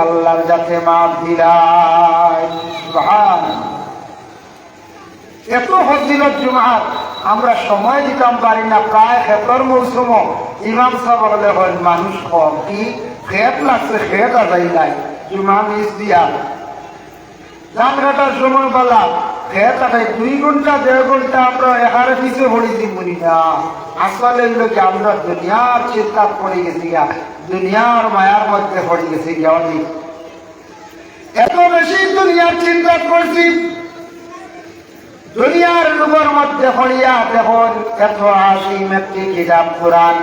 আল্লাহর যাতে মাফ দিলাই। সুবহানাল্লাহ। এত ফজিলত জুমার আমরা সময় দিতাম পারি না। প্রায় খেতর মৌসুম ইমাম সাহেব বলে হয় মানুষ কম, কি খেত লাগছে, খেত আদাই নাই, জুমা মিস দিয়া ধান কাটার সময় বলা খেত আটাই 2 ঘন্টা 1.5 ঘন্টা আমরা এখানে পিছে পড়েছি বলি না। আসলে এগুলো কি আমরা দুনিয়ার চিন্তা পড়ে গেছি, দুনিয়ার মায়ার মধ্যে পড়ে গেছি। অনেক এত বেশি দুনিয়ার চিন্তা করছি, দুনিয়ার লোকের মধ্যে পড়িয়া দেখুন এত আসিম একটি কিতাব কোরআন,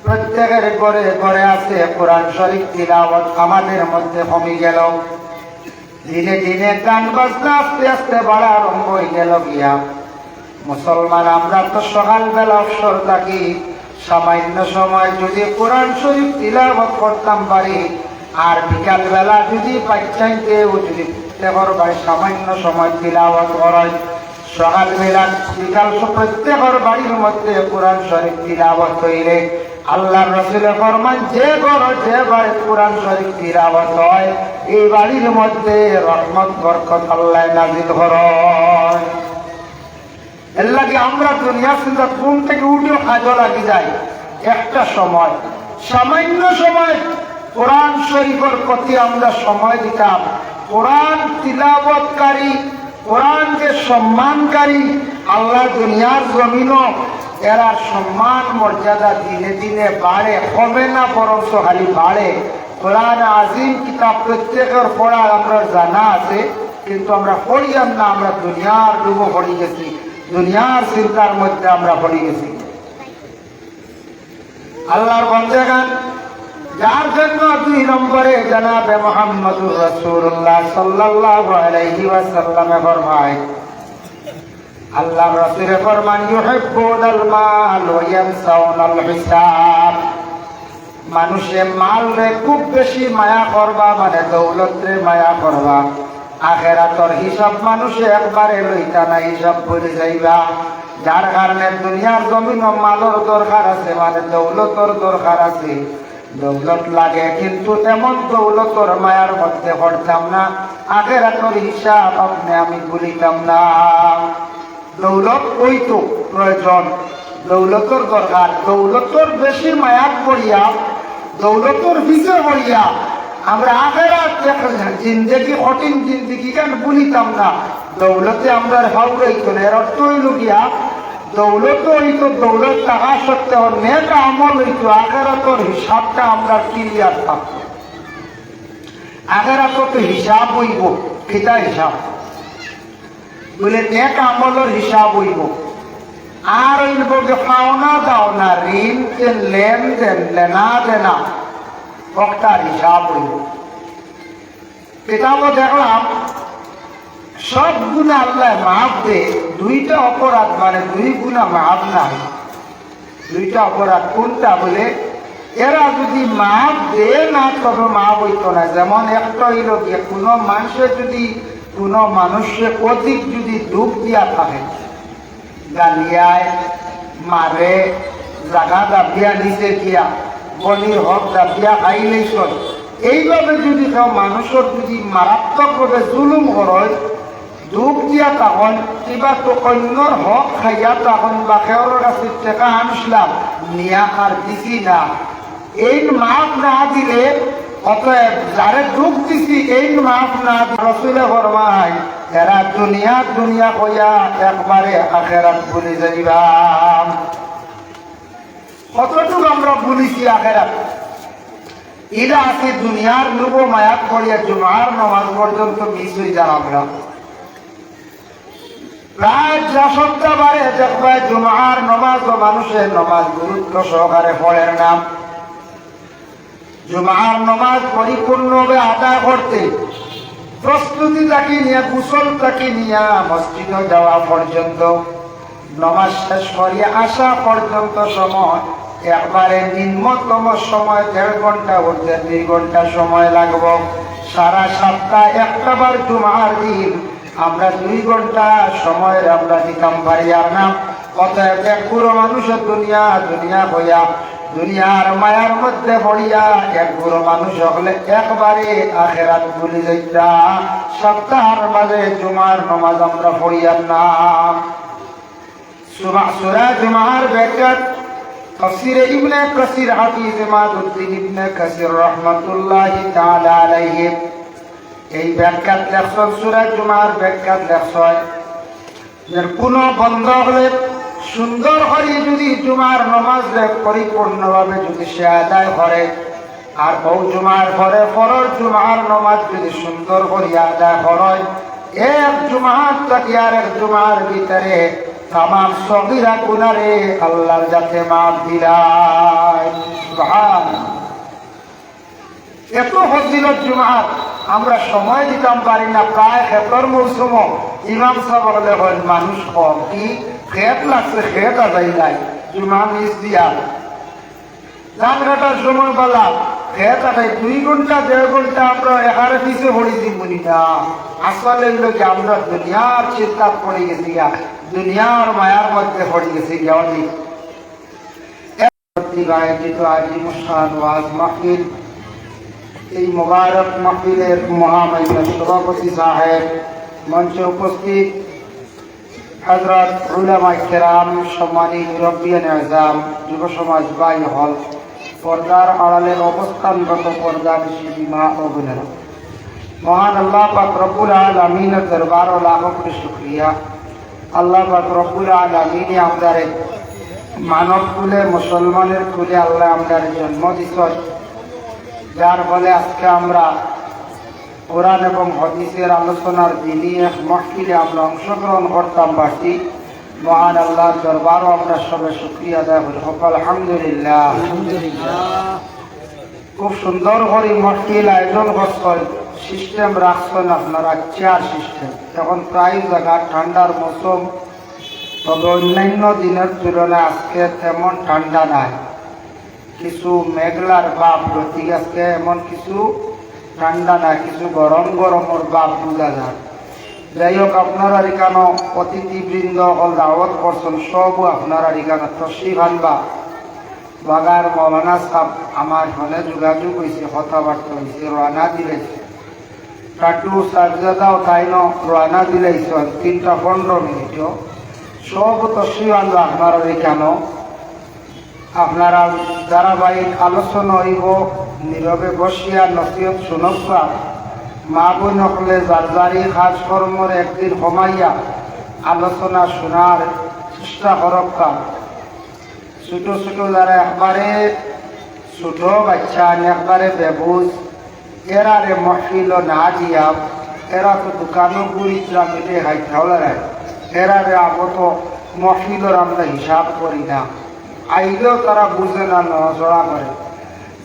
প্রত্যেকের ঘরে ঘরে আছে কোরআন শরীফ তিলাওয়াত আমাদের মধ্যে কমে গেল। দিনে দিনে গান বাজনা আস্তে আস্তে বাড়া আরম্ভ হয়ে গেল গিয়া। মুসলমান আমরা তো সকালবেলা অবসর থাকি, সামান্য সময় যদি কোরআন শরীফ তিলাওয়াত করতাম পারি, আর বিকাল বেলা যদি বাচ্চাইতেও যদি প্রত্যেকের বাড়ি সামান্য সময় তিলাওয়াত করায়, সকালবেলা বিকাল প্রত্যেকের বাড়ির মধ্যে কোরআন শরীফ তিলাওয়াত হইলে আল্লাহর রাসূল ফরমান যে ঘর যে বাড়ি কোরআন শরীফ তিলাওয়াত হয় এই বাড়ির মধ্যে রহমত বরকত আল্লাহ নাযিল করেন। এর লাগে আমরা দুনিয়া চিন্তা কোন থেকে উঠেও কাজে লাগি যাই। একটা সময় সামান্য সময় কোরআন শরীফের প্রতি আমরা সময় দিতাম। কোরআন তিলাওয়াতকারী, কোরআনকে সম্মানকারী আল্লাহ দুনিয়ার জমিনও এরা সম্মান মর্যাদা দিনে দিনে বাড়ে, কমে না বরং খালি বাড়ে। কোরআন আজিম কিতাব প্রত্যেকের পড়ার আমরা জানা আছে, কিন্তু আমরা পড়িয়াম না। আমরা দুনিয়ার ডুবো পড়ে গেছি, দুনিয়ার চিন্তার মধ্যে আমরা পড়ে গেছি। আল্লাহর বন্দেগান যার জন্য 2 নম্বরে জনাবে মুহাম্মদুর রাসূলুল্লাহ সাল্লাল্লাহু আলাইহি ওয়াসাল্লাম ফরমায়, আল্লাহ রাসূল ফরমান ইউহিব্বুনাল মাল ওয়া ইয়ানসাউনাল হিসাব। মানুষে মাল রে খুব বেশি মায়া করবা, মানে দৌলত রে মায়া করবা, আখিরাতের হিসাব মানুষে একবারে লইতা না, হিসাব ভুলে যাইবা। যার কারণে দুনিয়ার জমিন মালের দরকার আছে, মানে দৌলতর দরকার আছে। দৌলত লাগে, কিন্তু এমন দৌলতর মায়ার মধ্যে পড়তাম না, আখিরাতের হিসাব আপনি আমি ভুলিতাম না। দৌলত ওই তো প্রয়োজন, দৌলতর দরকার। দৌলতর বেশি মায়া পড়িয়া, দৌলতর পিছে পড়িয়া আমরা আখিরাত জিন্দেগি কঠিন জিন্দেগি কেন ভুলিতাম না। দৌলতে আমরা হাউরাইতো না। এর অর্থ হইল গিয়া দৌলত হইতো, দৌলত টাকা সত্ত্বেও নেক আমল হইতো, আখিরাতের হিসাবটা আমরা ক্লিয়ার থাকতো। আখিরাতের তো হিসাব হইব, কিতা হিসাব বলে নেক আমলের হিসাব হইব। আর হইব যে পাওনা দাওনা, ঋণ লেনদেন, লেনা দেনা, ওটার হিসাব হইব। কিতাবও দেখলাম সব গুণা আল্লাহ মাফ দে, 2টা অপরাধ মানে 2 গুণা মাফ নাই। 2টা অপরাধ কোনটা বলে এরা যদি মাফ দে না তবে মাফ হইতো না। যেমন একটা হইল গিয়ে কোনো মানুষের যদি কোনো মানুষের অধিক যদি দুঃখ দিয়া থাকে, গালিয়ায় মারে, জাগা দাবিয়া নিচে গিয়া বলির হক দাবিয়া খাইলেই সব, এইভাবে যদি কেউ মানুষের যদি মারাত্মকভাবে জুলুম করে, দুঃখ দিয়া তখন কিবা তো অন্যর হক খাইয়া তখন বা কেউর কাছে টাকা আনছিলাম নিয়া আর দিছি না, এই মাফ না দিলে অতএব যারে দুঃখ দিছি এই মাফ না রাসূলে ফরমায় এরা দুনিয়া কইয়া একবারে আখিরাত ভুলে যাইবা। কতটুকু আমরা ভুলিছি আখিরাত। এরা আছে দুনিয়ার লোভ মায়াত করিয়া জুমার নামাজ পর্যন্ত মিস হয়ে যান। আমরা প্রায় 6 সপ্তাহ বারে দেখবা জুমার নামাজ ও মানুষের নামাজ গুরুত্ব সহকারে পড়েন না। জুমার নামাজ পরিপূর্ণভাবে আদায় করতে প্রস্তুতি থাকি নিয়ে, গোসল থাকি নিয়ে মসজিদে যাওয়া পর্যন্ত, নামাজ শেষ করিয়া আসা পর্যন্ত সময় একবারে নিম্নতম সময় 1.5 ঘন্টা উঠতে 2 ঘন্টা সময় লাগবে। সারা সপ্তাহ একটা বার জুমার দিন আমরা 2 ঘন্টা সময়ের আমরা দিতাম পারি আর না। অতএব পুরো মানুষের দুনিয়া হইয়া দুনিয়ার মায়ার মধ্যে পড়িয়া এক বুড়ো মানুষ হলে একবারে আখেরাত ভুলে যাইতা সপ্তাহের মাঝে জুমার নামাজ আমরা পড়িয়ার না সূরা জুমার ব্যাখ্যা তাফসীর ইবনে কাসির হাফিজ ইমাদউদ্দিন ইবনে কাসির রাহমাতুল্লাহি তাআলা আলাইহি এই ব্যাখ্যা লেখছেন সূরা জুমার ব্যাখ্যা লেখছেন যে কোনো বন্ধ হলে সুন্দর করে যদি জুমার নামাজ পরিপূর্ণভাবে যদি সে আদায় করে আর ও জুমার পরে ফরজ জুমার নামাজ যদি সুন্দর করে আদায় করে এক জুমার থেকে আর এক জুমার ভিতরে তামাম সগীরা গুনারে আল্লাহর যাতে মাফ দিলায় সুবহানাল্লাহ। এত ফজিলত জুমার আমরা সময় দিতাম পারি না প্রায় খেতর মৌসুম ইমাম সাহেব বলে হয় মানুষ কম কি খেত লাগছে খেত আদায় নাই জুমা মিস দিয়া ধান কাটার সময় বলা খেত আদায় 2 ঘন্টা 1.5 ঘন্টা আমরা এখানে পিছিয়ে পড়ে দিবনি না আসলে এগুলো কি আমরা দুনিয়ার চিন্তা পড়ে গেছি দুনিয়ার মায়ার মধ্যে পড়ে গেছি অনেক আয়োজিত আজি মুশান ওয়াজ মাহফিল এই মুবারক মাহফিলের মহামান্য সভাপতি সাহেব মঞ্চে উপস্থিত হযরত উলামায়ে কেরাম সম্মানিত মুরব্বিয়ান আযম যুব সমাজ ভাই হল পর্দার আড়ালের অবস্থানগত পর্দার সীমা ও বোনেরা মহান আল্লাহ পাক রব্বুল আলামিনের দরবার ও লাখো কোটি শুকরিয়া আল্লাহ পাক রব্বুল আলামিন আমাদের মানব কুলে মুসলমানের কুলে আল্লাহ আমাদের জন্ম দিয়েছেন যার ফলে আজকে আমরা কোরআন এবং হাদিসের আলোচনার দিনই এক মাহফিলে আমরা অংশগ্রহণ করতাম পারছি মহান আল্লাহর দরবারও আমরা সবাই শুকরিয়া আদায় করি আলহামদুলিল্লাহ। খুব সুন্দর করে মাহফিল আয়োজন করছেন সিস্টেম রাখছেন আপনারা চেয়ার সিস্টেম এখন প্রায় জায়গা ঠান্ডার মৌসুম তবে অন্যান্য দিনের তুলনায় আজকে তেমন ঠান্ডা নাই কিছু মেঘলার ভাব প্রতীক আজকে এমন কিছু ঠান্ডা না কিছু গরম গরমের ভাব বোঝা যায় যাই হোক আপনারা এখানে অতিথিবৃন্দ হল দাওয়াত করছেন সবও আপনারা এখানে তশরিফ আনবা বাগার মৌলানা সাহেব আমার ফোনে যোগাযোগ হয়েছে কথাবার্তা হয়েছে রানা দিলেছে কাটু সারজাদাও তাই রানা দিলেছেন 3:15 মিনিটও সব তশরিফ আনবা আপনারা এখানে আপনারা ধারাবাহিক আলোচনা হইব নীরবে বসিয়া নসিহত শুনবা মা বোন হলে যার কাজ কর্মর একদিন কমাইয়া আলোচনা শোনার চেষ্টা করবা ছোট ছোট যারা একবারে ছোট বাচ্চা একবারে বেবুজ এরারে মহফিল না দিয়া এরা তো দোকানও গুড়িরা মিটে খাইতে এরারে আগত মহফিলর আমরা হিসাব করি না আইলেও তারা বুঝে না নড়াচড়া করে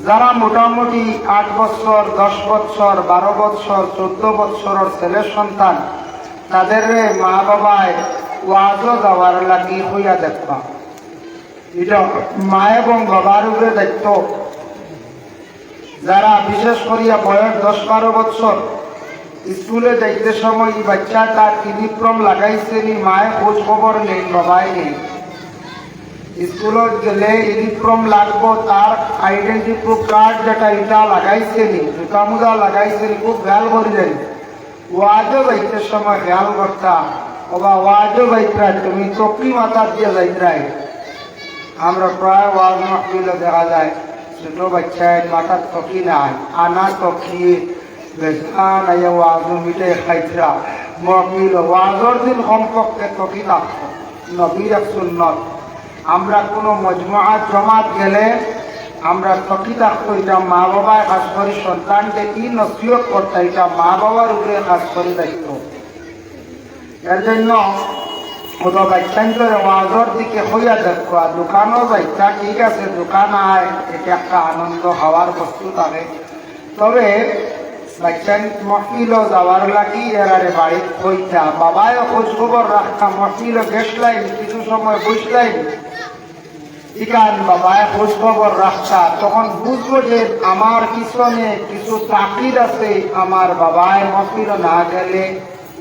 যারা মোটামুটি 8 বছর 10 বছর 12 বছর 14 বছরের ছেলে সন্তান তাদের মা বাবায় ওয়াজও যাওয়ার লাগি হইয়া দেখবা এটা মা এবং বাবার উপরে দায়িত্ব যারা বিশেষ করিয়া বয়স 10-12 বছর স্কুলে যাইতে সময় বাচ্চা তার ইউনিফর্ম লাগাইছে নি মায়ের খোঁজ খবর নেই বাবাই নেই স্কুলত গেলে ইউনিফর্ম লাগবো তার আইডেন্টি প্রুফ কার্ড যেটা এটা লাগাইছে নি জুতা মুজা লাগাইছে নি খুব খেয়াল করে যাই ওয়াজও যাইতে সময় খেয়াল করতা বা ওয়াজও যাইতরা তুমি চকরি মাথা দিয়ে যাইতরাই আমরা প্রায় ওয়াজ মাহফিলে দেখা যায় ছোট বাচ্চায় মাথার চকি নাই আনা চকি বেজান আইয়া ওয়াজ মিটে খাইতরা মাহফিল ওয়াজর দিন কমপক্ষে চকি থাকতো নবীর এক সুন্নত আমরা কোনো মজমুআ জমাত গেলে আমরা চকি থাকতো এটা মা বাবায় কাজ করি সন্তানকে কি নসিহত করতে এটা মা বাবার উপরে কাজ করে দায়িত্ব এর জন্য ওটা বাচ্চান্তরে ওয়াজর দিকে হইয়া দেখো আর দোকানও বাচ্চা ঠিক আছে দোকান আয় এটা একটা আনন্দ হওয়ার বস্তু থাকে তবে বাচ্চান মহফিলও যাওয়ার লাগি এরারে বাড়িত হইতা বাবায়ও খোঁজ খবর রাখতাম মহফিলও গেছলাইন কিছু সময় বসলাইন ইকান বাবায় খোঁজ খবর রাখতা তখন বুঝবো যে আমার পিছনে কিছু তাকিদ আছে আমার বাবায় মহফিলও না গেলে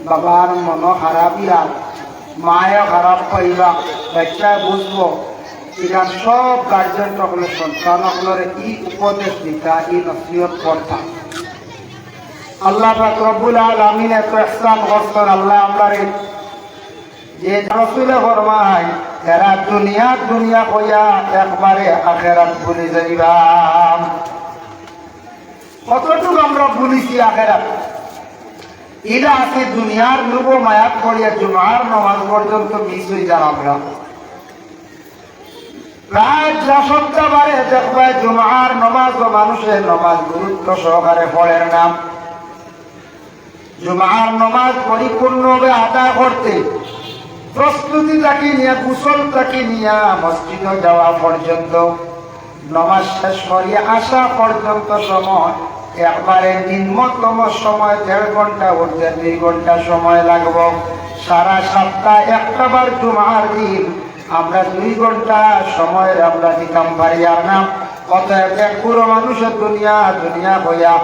বাবার মন খারাপ ইয়া মায়ও খারাপ পাইবা বাচ্চায় বুঝবো এখান সব গার্জেন সকলে সন্তান সকলের ই উপদেশ দিতা ই নসিহত করতা আল্লাহ পাক রব্বুল আলামিন এত ইহসান করছেন আল্লাহ আমরারে যে রাসূলে ফরমায় এরা দুনিয়া কইয়া একবারে আখিরাত ভুলে যাইবা কতটুকু আমরা ভুলিছি আখিরাত এটা আছে দুনিয়ার লোভ মায়াত করিয়া জুমার নামাজ পর্যন্ত মিস হয়ে যান আমরা প্রায় 10 সপ্তাহবারে দেখবা জুমার নামাজ ও মানুষের নামাজ গুরুত্ব সহকারে পড়েন না জুমার নামাজ পরিপূর্ণভাবে আদায় করতে প্রস্তুতি থাকি নিয়ে গোসল থাকি নিয়ে মসজিদে যাওয়া পর্যন্ত নামাজ শেষ করিয়া আসা পর্যন্ত সময় একবারে নিম্নতম সময় 1.5 ঘন্টা উঠতে 2 ঘন্টা সময় লাগবে সারা সপ্তাহ একটা বার জুমার দিন আমরা 2 ঘন্টা সময় আমরা দিতাম পারি আর না অতএব এক পুরো মানুষের দুনিয়া হইয়া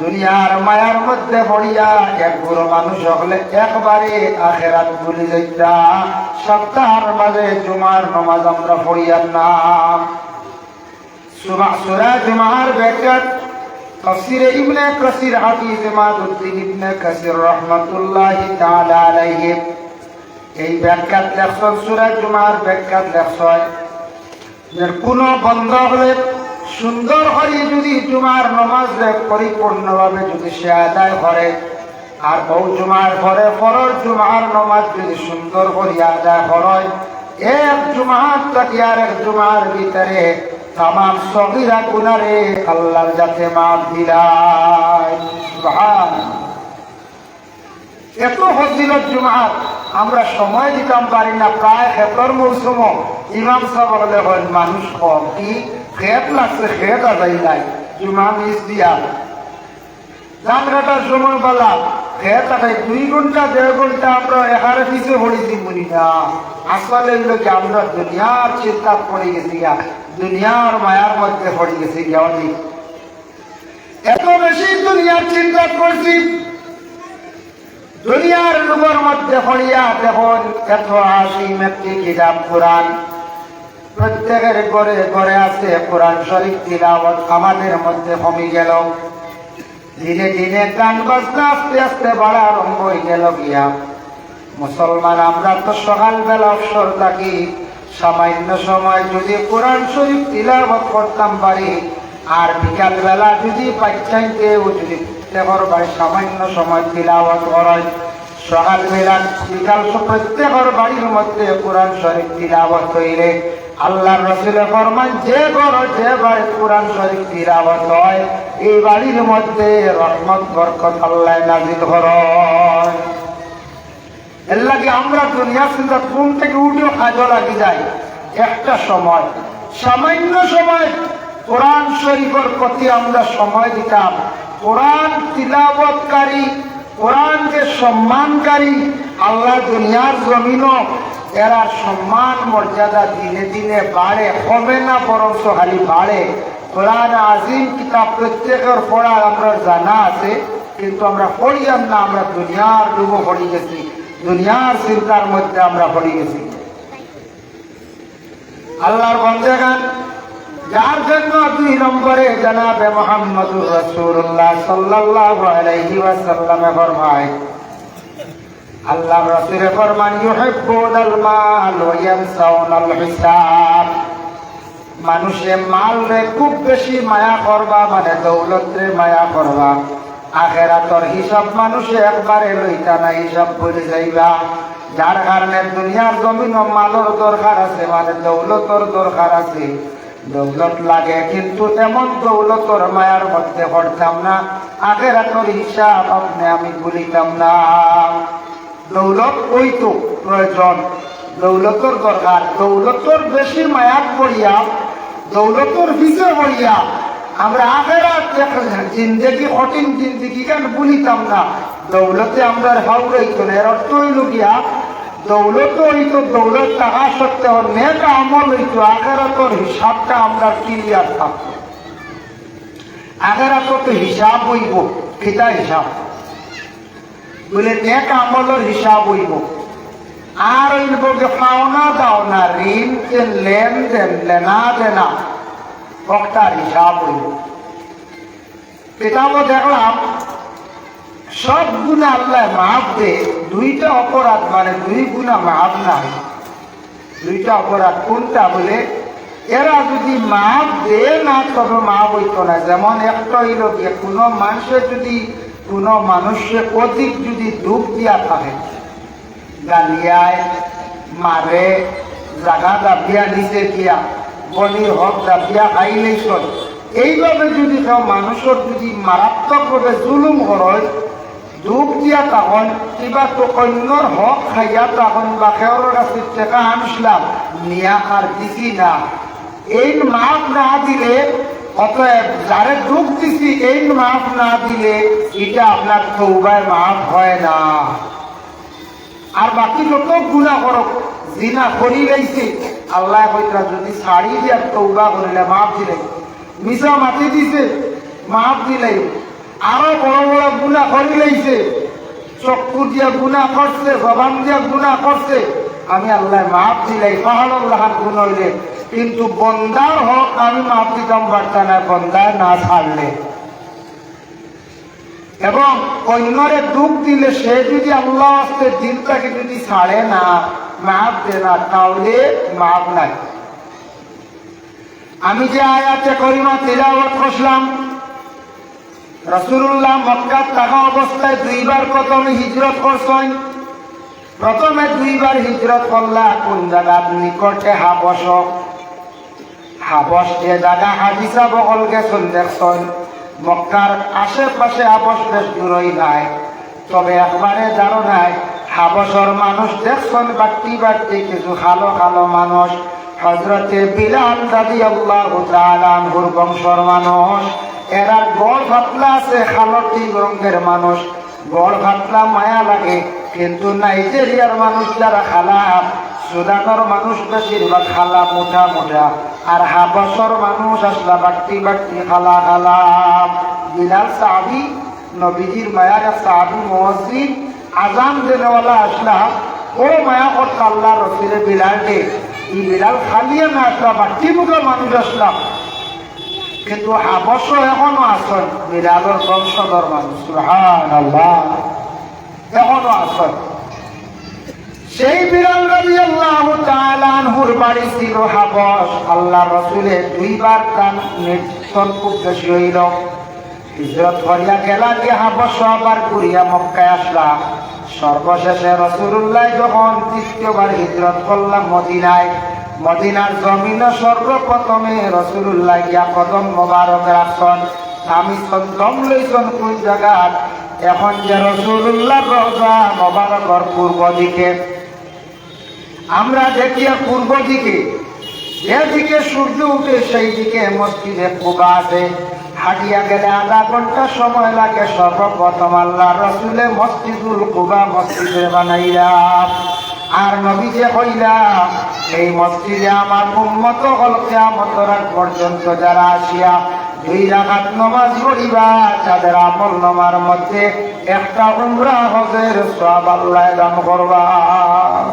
দুনিয়ার মায়ার মধ্যে পড়িয়া এক পুরো মানুষ হলে একবারে আখিরাত ভুলে যাইতা সপ্তাহের মাঝে জুমার নামাজ আমরা পড়িয়ার না সূরা জুমার ব্যাখ্যা তাফসীরে ইবনে কাসির হাফিজ ইমাদউদ্দিন ইবনে কাসির রাহমাতুল্লাহি তাআলা আলাইহি এই ব্যাখ্যা লেখছেন সূরা জুমার ব্যাখ্যা লেখছেন যে কোন বন্ধ হলে সুন্দর করে যদি জুমার নামাজ পরিপূর্ণভাবে যদি সে আদায় করে আর বহু জুমার পরে ফরজ জুমার নামাজ যদি সুন্দর করে আদায় করে এক জুমার থেকে আর এক জুমার ভিতরে তাম সগীরা গুনারে আল্লাহর যাতে মাফ দিলায় সুবহানাল্লাহ এত ফজিলত জুমার আমরা সময় দিতাম পারি না প্রায় খেতর মৌসুম ইমাম সাহেব বলে হল মানুষ কম কি খেত লাগছে খেত আদায় নাই জুমা মিস দিয়া ধান কাটার সময় বলা খেত আদায় 2 ঘন্টা 1.5 ঘন্টা আমরা এখানে পিছিয়ে পড়েছি বলি না আসলে এগুলো কি আমরা দুনিয়ার চিন্তা পড়ে গেছি দুনিয়ার মায়ার মধ্যে পড়ে গেছি অনেক এত বেশি দুনিয়ার চিন্তা করছি দুনিয়ার লোকের মধ্যে পড়িয়া দেখুন এত আসিম একটি কিতাব কোরআন প্রত্যেকের ঘরে ঘরে আছে কোরআন শরীফ তিলাওয়াত আমাদের মধ্যে কমে গেল ধীরে ধীরে গান বাজনা আস্তে আস্তে বাড়া আরম্ভ হয়ে গেল গিয়া মুসলমান আমরা তো সকালবেলা অবসর থাকি সামান্য সময় যদি কোরআন শরীফ তিলাওয়াত করতাম পারি আর বিকাল বেলা যদি বাচ্চাইতেও যদি প্রত্যেকের বাড়ি সামান্য সময় তিলাওয়াত করায় সকালবেলা বিকাল প্রত্যেকের বাড়ির মধ্যে কোরআন শরীফ তিলাওয়াত হইলে আল্লাহর রাসূল ফরমান যে ঘর যে বাড়ি কোরআন শরীফ তিলাওয়াত হয় এই বাড়ির মধ্যে রহমত বরকত আল্লাহ নাযিল করেন এর লাগে আমরা দুনিয়া চিন্তা ঘুম থেকে উঠেও কাজে লাগি যায় একটা সময় সামান্য সময় কোরআন শরীফের প্রতি আমরা সময় দিতাম কোরআন তিলাওয়াতকারী কোরআনকে সম্মানকারী আল্লাহ দুনিয়ার জমিনও এরা সম্মান মর্যাদা দিনে দিনে বাড়ে হবে না বরং খালি বাড়ে কোরআন আজিম কিতাব প্রত্যেকের পড়া আমরা জানা আছে কিন্তু আমরা পড়িয়াম না আমরা দুনিয়ার ডুবো পড়ে গেছি দুনিয়ার চিন্তার মধ্যে আমরা পড়ে গেছি আল্লাহর বান্দাগান যার জন্য 2 নম্বরে জনাবে মুহাম্মদুর রাসূলুল্লাহ সাল্লাল্লাহু আলাইহি ওয়াসাল্লাম ফরমায় আল্লাহর রাসূল ফরমান ইউহিব্বুনাল মাল ওয়া ইয়ানসাউনাল হিসাব মানুষে মালরে খুব বেশি মায়া করবা মানে দৌলতরে মায়া করবা আখিরাতের হিসাব মানুষে একবারে লইতা না হিসাব ভুলে যাইবা যার কারণে দুনিয়ার জমিন ও মালের দরকার আছে মানে দৌলতর দরকার আছে দৌলত লাগে কিন্তু এমন দৌলতর মায়ার মধ্যে পড়তাম না আখিরাতের হিসাব আপনি আমি ভুলিতাম না দৌলত ওই তো প্রয়োজন দৌলতর দরকার দৌলতর বেশি মায়াত পড়িয়া দৌলতর পিছিয়ে পড়িয়া আমরা আখিরাত জিন্দেগি কঠিন জিন্দেগি কেন ভুলিতাম না দৌলতে আমরা হাওড়াইতো না এর অর্থ হইল গিয়া দৌলত হইতো দৌলত টাকা সত্ত্বেও নেক আমল হইতো আখিরাতের হিসাবটা আমরা ক্লিয়ার থাকতো আখিরাতে তো হিসাব হইব কিতা হিসাব বলে নেক আমলের হিসাব হইব আর ওই লোকে পাওনা দাওনা ঋণ লেনদেন লেনা দেনা বক্তার হিসাব হইল। কিতাবও দেখলাম সব গুণা আল্লাহ মাফ দে, দুইটা অপরাধ মানে দুই গুণা মাফ নাই। দুইটা অপরাধ কোনটা বলে, এরা যদি মাফ দে না তবে মাফ হইত না। যেমন একটা হইল গিয়ে কোনো মানুষের যদি কোনো মানুষের অধিক যদি দুঃখ দিয়া থাকে, গালিয়ায় মারে, জাগা দাবিয়া নিচে গিয়া বলির হক দাবিয়া খাইলেই চল, এইভাবে যদি কেউ মানুষের যদি মারাত্মকভাবে জুলুম করে দুঃখ দিয়া তখন কিবা তো অন্যর হক খাইয়া তখন বা কেউর কাছে টাকা আনছিলাম নিয়া আর দিছি না, এই মাফ না দিলে, অতএব যারে দুঃখ দিছি এই মাফ না দিলে এটা আপনার তৌবায় মাফ হয় না। আর বাকি যত গুণা করক, জিনা করি লাইছে আল্লাহ কইরা যদি ছাড়ি দিয়া তৌবা করিলে মাফ দিলে, মিশা মাটি দিছে মাফ দিলে, আরো বড় বড় গুণা করি লাইছে, চক্ষু দিয়া গুণা করছে, জবান দিয়া গুণা করছে, আমি আল্লাহ মাফ দিলাই পাহাড় গুণ হইলে, কিন্তু বন্দার হক আমি মাফ দিতাম পারতাম না বন্দার না ছাড়লে। এবং অন্যরে দুঃখ দিলে সে যদি আল্লাহ আসতে দিলটাকে যদি ছাড়ে না, মাফ দে না, তাহলে মাফ নাই। আমি যে আয়াতে করিমা তিলাওয়াত করলাম, রাসূলুল্লাহ মক্কাত থাকা অবস্থায় দুইবার প্রথমে হিজরত করছেন। প্রথমে দুইবার হিজরত করলা কোন জায়গার নিকটে হাবশ, হাবশ যে জায়গা হাদিসা বকল গেছেন দেখছেন, মক্কার আশেপাশে হাবশ বেশ দূরই নাই, তবে একবারে জানো নাই হাবশর মানুষ দেখছেন বাট্টি বাট্টি কিছু কালো কালো মানুষ, হযরতে বিলাল রাদিয়াল্লাহু তাআলা আনহুর বংশর মানুষ, এরা গড় ফাতলা আছে, খালটি রঙের মানুষ, গড় ফাতলা মায়া লাগে। কিন্তু নাইজেরিয়ার মানুষ যারা খালা, সুদানের মানুষ বেশিরভাগ খালা মোটা মোটা, আর হাবশর মানুষ আসলা বাট্টি বাট্টি খালা খালা। বিলাল সাহাবী, নবীজির মায়ার সাহাবী মুয়াজ্জিন, আজান দেনেওয়ালা আসলা, ও মায়া করতে আল্লাহ রসুলে বিলালকে, এই বিলাল খালিয়ে না আসলা বাট্টি মুখে মানুষ আসলাম, কিন্তু হাবশ এখনো আসন বিলালের বংশধর মানুষ, সুবহানাল্লাহ, এখনো আসন। সেই বিলাল রাদিয়াল্লাহু তাআলা আনহুর বাড়ি ছিল হাবশ। আল্লাহ রাসূলের দুইবার তার নির্যাতন খুব বেশি হইল, হিজরত করিয়া গেলা যে হাবশ আবার ঘুরিয়া মক্কায় আসলা। সর্বশেষে রাসূলুল্লাহ যখন তৃতীয়বার হিজরত করলাম মদিনায়, মদিনার জমিনে সর্বপ্রথমে রাসূলুল্লাহ গিয়া কদম মোবারক রাখছেন, আমি দম লইছেন কোন জায়গায়, এখন যে রাসূলুল্লাহ রওজা মোবারকর পূর্ব দিকে, আমরা দেখি পূর্ব দিকে যেদিকে সূর্য উঠে সেই দিকে মসজিদে কুবা আছে, হাঁটিয়া গেলে আধা ঘন্টা সময় লাগে। সর্বপ্রথম আল্লাহ রসুলে মসজিদুল কুবা মসজিদে বানাইলাম, আর নবী যে কইলাম এই মসজিদে আমার উম্মত হল কিয়ামত রাত পর্যন্ত যারা আসিয়া 2 রাকাত নামাজ পড়িবা, তাদের আমল নামার মধ্যে একটা উমরা হজের সওয়াব আল্লাহ দান করবা।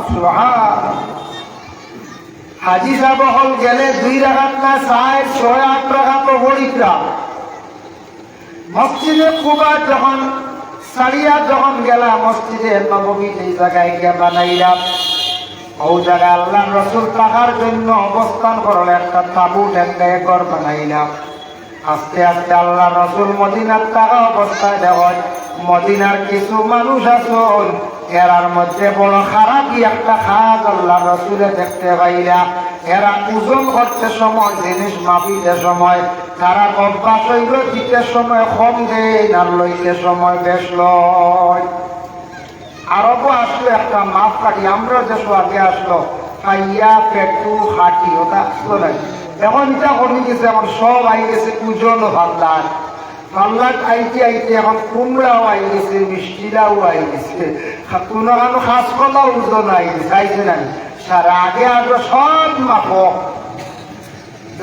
সুবহান। হাজি সাহেব হল গেলে 2 রাকাত না 4, 6, 8 রাকাত পড়িরা। মসজিদে কুবা যখন সারিয়া যখন গেলা, মসজিদে নববী এই জায়গায় গিয়ে বানাইলাম, ও জায়গায় আল্লাহ রসুল থাকার জন্য অবস্থান করলে একটা তাবুট একটা ঘর বানাইলাম। আস্তে আস্তে আল্লাহ রসুল মদিনার থাকা অবস্থায় দেওয়ায় মদিনার কিছু মানুষ আসল, এরার মধ্যে বড় খারাপই একটা খাজ আল্লাহ রসুলে দেখতে পাইলা। এরা ওজন করতে সময়, জিনিস মাপিতে সময় তারা অভ্যাস হইল দিতে সময় কম দেয়, আর লইতে সময় বেশ লয়। আরবও আসলো একটা মাপ কাটি, আমরা যে আগে আসলো খাইয়া পেটু হাঁটি, ওটা আসলো না। এখন এটা কমে গেছে, এখন সব আই গেছে ওজন ভাল্লার, ভাল্লার আইতে আইতে এখন কুমড়াও আই গেছে, মিষ্টিরাও আই গেছে, কোনো কারো খাস কলা ওজন আই গেছে, আইছে না সারা। আগে আসলো সব মাপক,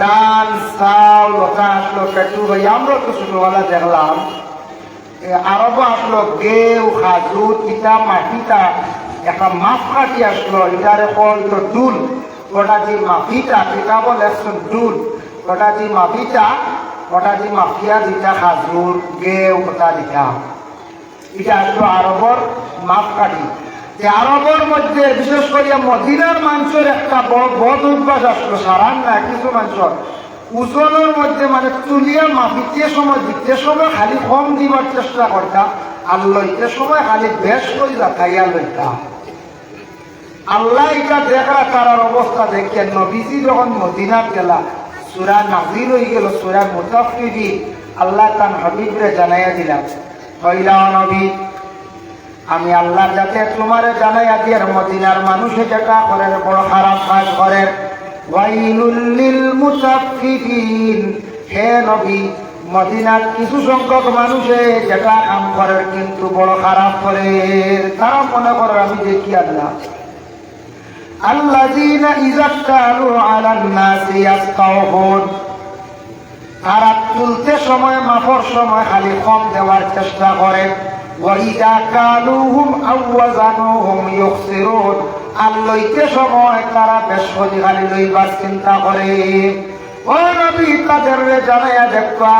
ডাল চাউল ওটা আসলো পেটু ভাই, আমরা তো ছোটবেলা দেখলাম। আরবও আসলো গেউ খাজুর ইটা মাটিটা একটা মাপকাঠি আসলো, এটারে হয়তো ডুল, ওটা যে মাফিটা কেবল একজন ডুল, ওটা যে মাফিটা, ওটা যে মাফিয়া যেটা খাজুর গেউ ওটা দিতাম, এটা আসলো আরবর মাপকাঠি। যে আরবের মধ্যে বিশেষ করে মদিনার মানুষের একটা বদ অভ্যাস আসলো, সারান না কিছু মানুষের ওজনের মধ্যে মানে তুলিয়া মাপিতে সময় দিতে সময় খালি কম দিবার চেষ্টা করতাম, আর লইতে সময় খালি বেশ করে দেখাইয়া লইতাম। আল্লাহ এটা দেখা তার অবস্থা দেখে নবীজি যখন মদিনার গেলা সূরা নাযিল হয়ে গেল, সূরা মুতাফফিফিন, আল্লাহ তার হাবিবরে জানাইয়া দিলাম, হইলা নবী আমি আল্লাহ যাতে তোমারে জানাইয়া দিয়ে মদিনার মানুষে যেটা করে বড় খারাপ কাজ করে, ওয়াইলুল লিল মুতাফফিফিন, হে নবী মদিনার কিছু সংখ্যক মানুষে যেটা কাম করে কিন্তু বড় খারাপ করে, তারা মনে করে আমি দেখি আল্লাহ আল্লাযীনা ইযা কালু আলান নাসি ইয়াসতাওফুন, তারা তুলতে সময় মাপর সময় খালি কম দেওয়ার চেষ্টা করে, ওয়া ইযা কালুহুম আও ওয়াজানুহুম ইউখসিরুন, আর লইতে সময় তারা বেশ করে খালি লইবার চিন্তা করে। ও নবী তাদের জানাইয়া দেখবা,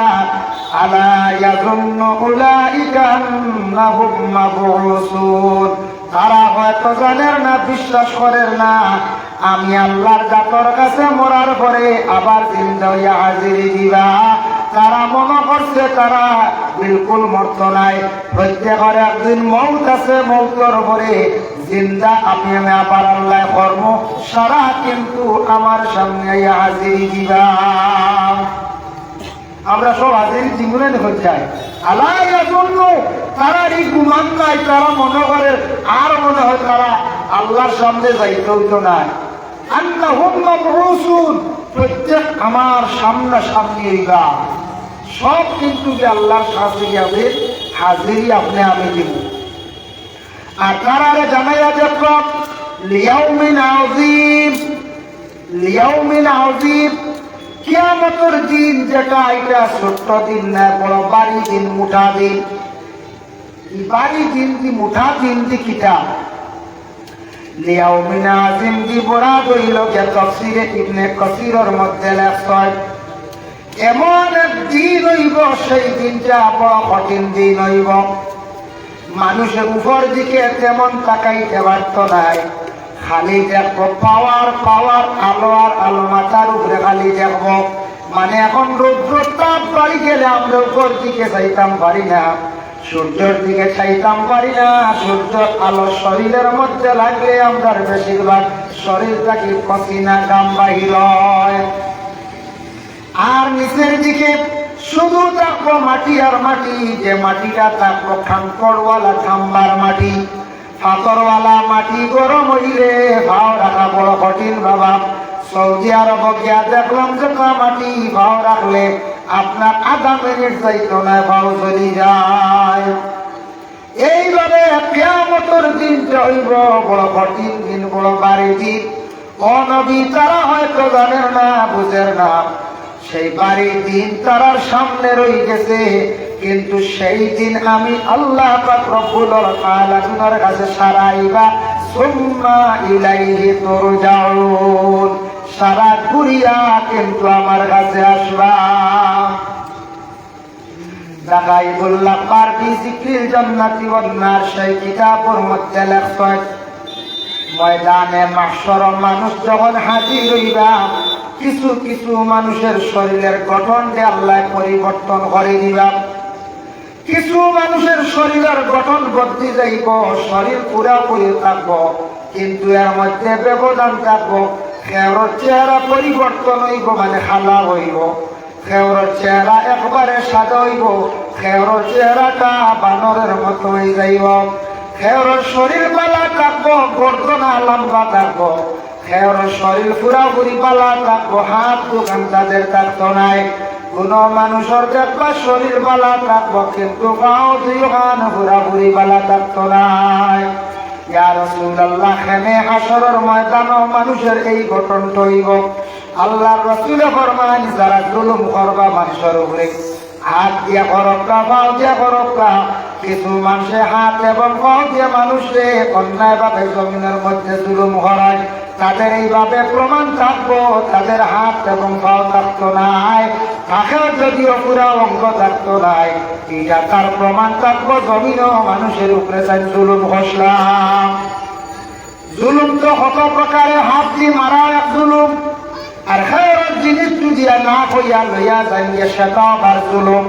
আলা ইয়াযুন্নু উলাইকা আন্নাহুম মাবউসুন, তারা হয়তো জানেন না, বিশ্বাস করেন না আমি আল্লাহর জাতর কাছে মরার পরে আবার জিন্দা হইয়া হাজিরি দিবা। তারা মনে করছে তারা বিলকুল মরত নাই, প্রত্যেকের একদিন মৌত আছে, মৌতের পরে জিন্দা আমি আবার আল্লাহ কর্ম সারা কিন্তু আমার সামনে হাজিরি দিবা। আমরা সব হাজিরি জীবনে হয়ে যাই, আল্লাহর জন্য তারা এই গুমান নাই, তারা মনে করে আর মনে হয় তারা আল্লাহর সামনে যাইতে হইতো না, আন্নাহুম মাবউসুন, প্রত্যেক আমার সামনে সামনে হইবা, সব কিন্তু যে আল্লাহর সাথে যাবে হাজিরি আপনি আমি দিব। আর তারা জানাইয়া দেখব লিয়াউমিন আযীম, লিয়াউমিন আযীম, কিয়ামতের দিন যেটা, এটা ছোট্ট দিন না, বড় বাড়ি দিন, মুঠা দিন। বাড়ি দিন কি মুঠা দিন কি কিতা লিয়াউমিন আযীম দি বড়া দইল কে তাফসীরে ইবনে কাসীরের মধ্যে লেখা, এমন এক দিন হইব সেই দিনটা বড় কঠিন দিন হইব, মানুষের উপর দিকে তেমন তাকাইতে পারত নাই, খালি দেখবো পাওয়ার পাওয়ার, আলো আর আলো, মাথার উপরে খালি দেখবো। মানে এখন রৌদ্র তাপ বাড়ি গেলে আমরা উপর দিকে চাইতাম পারি না, সূর্যের দিকে চাইতাম পারি না, সূর্যের আলো শরীরের মধ্যে লাগলে আমরা বেশিরভাগ শরীরটাকে পসিনা গাম বাহির হয়। আর নিচের দিকে শুধু থাকবো মাটি আর মাটি, যে মাটিটা থাকবো খাঙ্করওয়ালা খাম্বার মাটি, পাথরওয়ালা মাটি, গরম হইলে ভাও রাখা বড় কঠিন বাবা। সৌদি আরব গিয়া দেখলাম যে মাটি ভাও রাখলে আপনার আধা মিনিট যাইতো না, ভাও চলি যায়। এইভাবে কিয়ামতের দিনটা হইব বড় কঠিন দিন, বড় ভারী দিন। ও নবী তারা হয়তো জানেন না, বুঝেন না, সেই বাড়ির দিন তারার সামনে রয়ে গেছে, কিন্তু সেই দিন আমি আল্লাহ পাক রব্বুল আলামিনের কাছে সারাইবা, সুম্মা ইলাইহি তুরজাউন, সারা ঘুরিয়া কিন্তু আমার কাছে আসবা। দাকাইবুল্লাহ পারফি জিক্রিল জান্নাতি ওয়ান নার, সেই কিতাবের মধ্যে লেখা, ময়দানে মাহশর মানুষ যখন হাজির হইবা, কিছু কিছু মানুষের শরীরের গঠনকে আল্লাহ পরিবর্তন করে দিবা, কিছু মানুষের শরীরের গঠন বদলে যাইব, শরীর পুরাপুরি থাকবো কিন্তু এর মধ্যে ব্যবধান থাকবো। খেওরের চেহারা পরিবর্তন হইব, মানে খালা হইব, খেওরের চেহারা একবারে সাদা হইব, খেওরের চেহারাটা বানরের মতো হয়ে যাইব, খেওরের শরীর পালা থাকবো, গর্দনা লম্বা থাকবো, খেওরের শরীর পুরাপুরি পালা থাকবো, হাত দোকান তাদের থাকতো নাই। কোন মানুষের দেখবা শরীর পালা থাকবো কিন্তু গাও দুইখান পুরাপুরি পালা থাকতো নাই। ইয়া রাসূলুল্লাহ, খেমে হাসরের ময়দানে মানুষের এই গঠনটা হইব। আল্লাহর রাসূল ফরমান, যারা জুলুম করবা মানুষের উপরে, হাত দিয়া করবা, পাও দিয়া করবা, কিছু মানুষে হাত এবং পা দিয়ে মানুষে অন্যায়ভাবে জমিনের মধ্যে জুলুম করায়, তাদের এইভাবে প্রমাণ থাকবো তাদের হাত এবং পাও থাকতো নাই, তাকেও যদিও পুরা অঙ্গ থাকতো নাই, এটা তার প্রমাণ থাকবো জমিনও মানুষের উপরে তাই জুলুম ঘষলাম। জুলুম তো কত প্রকারে, হাত দিয়ে মারা এক জুলুম, আর খেয়ের জিনিস যদি না কইয়া লইয়া যাইয়া সেটাও আবার জুলুম।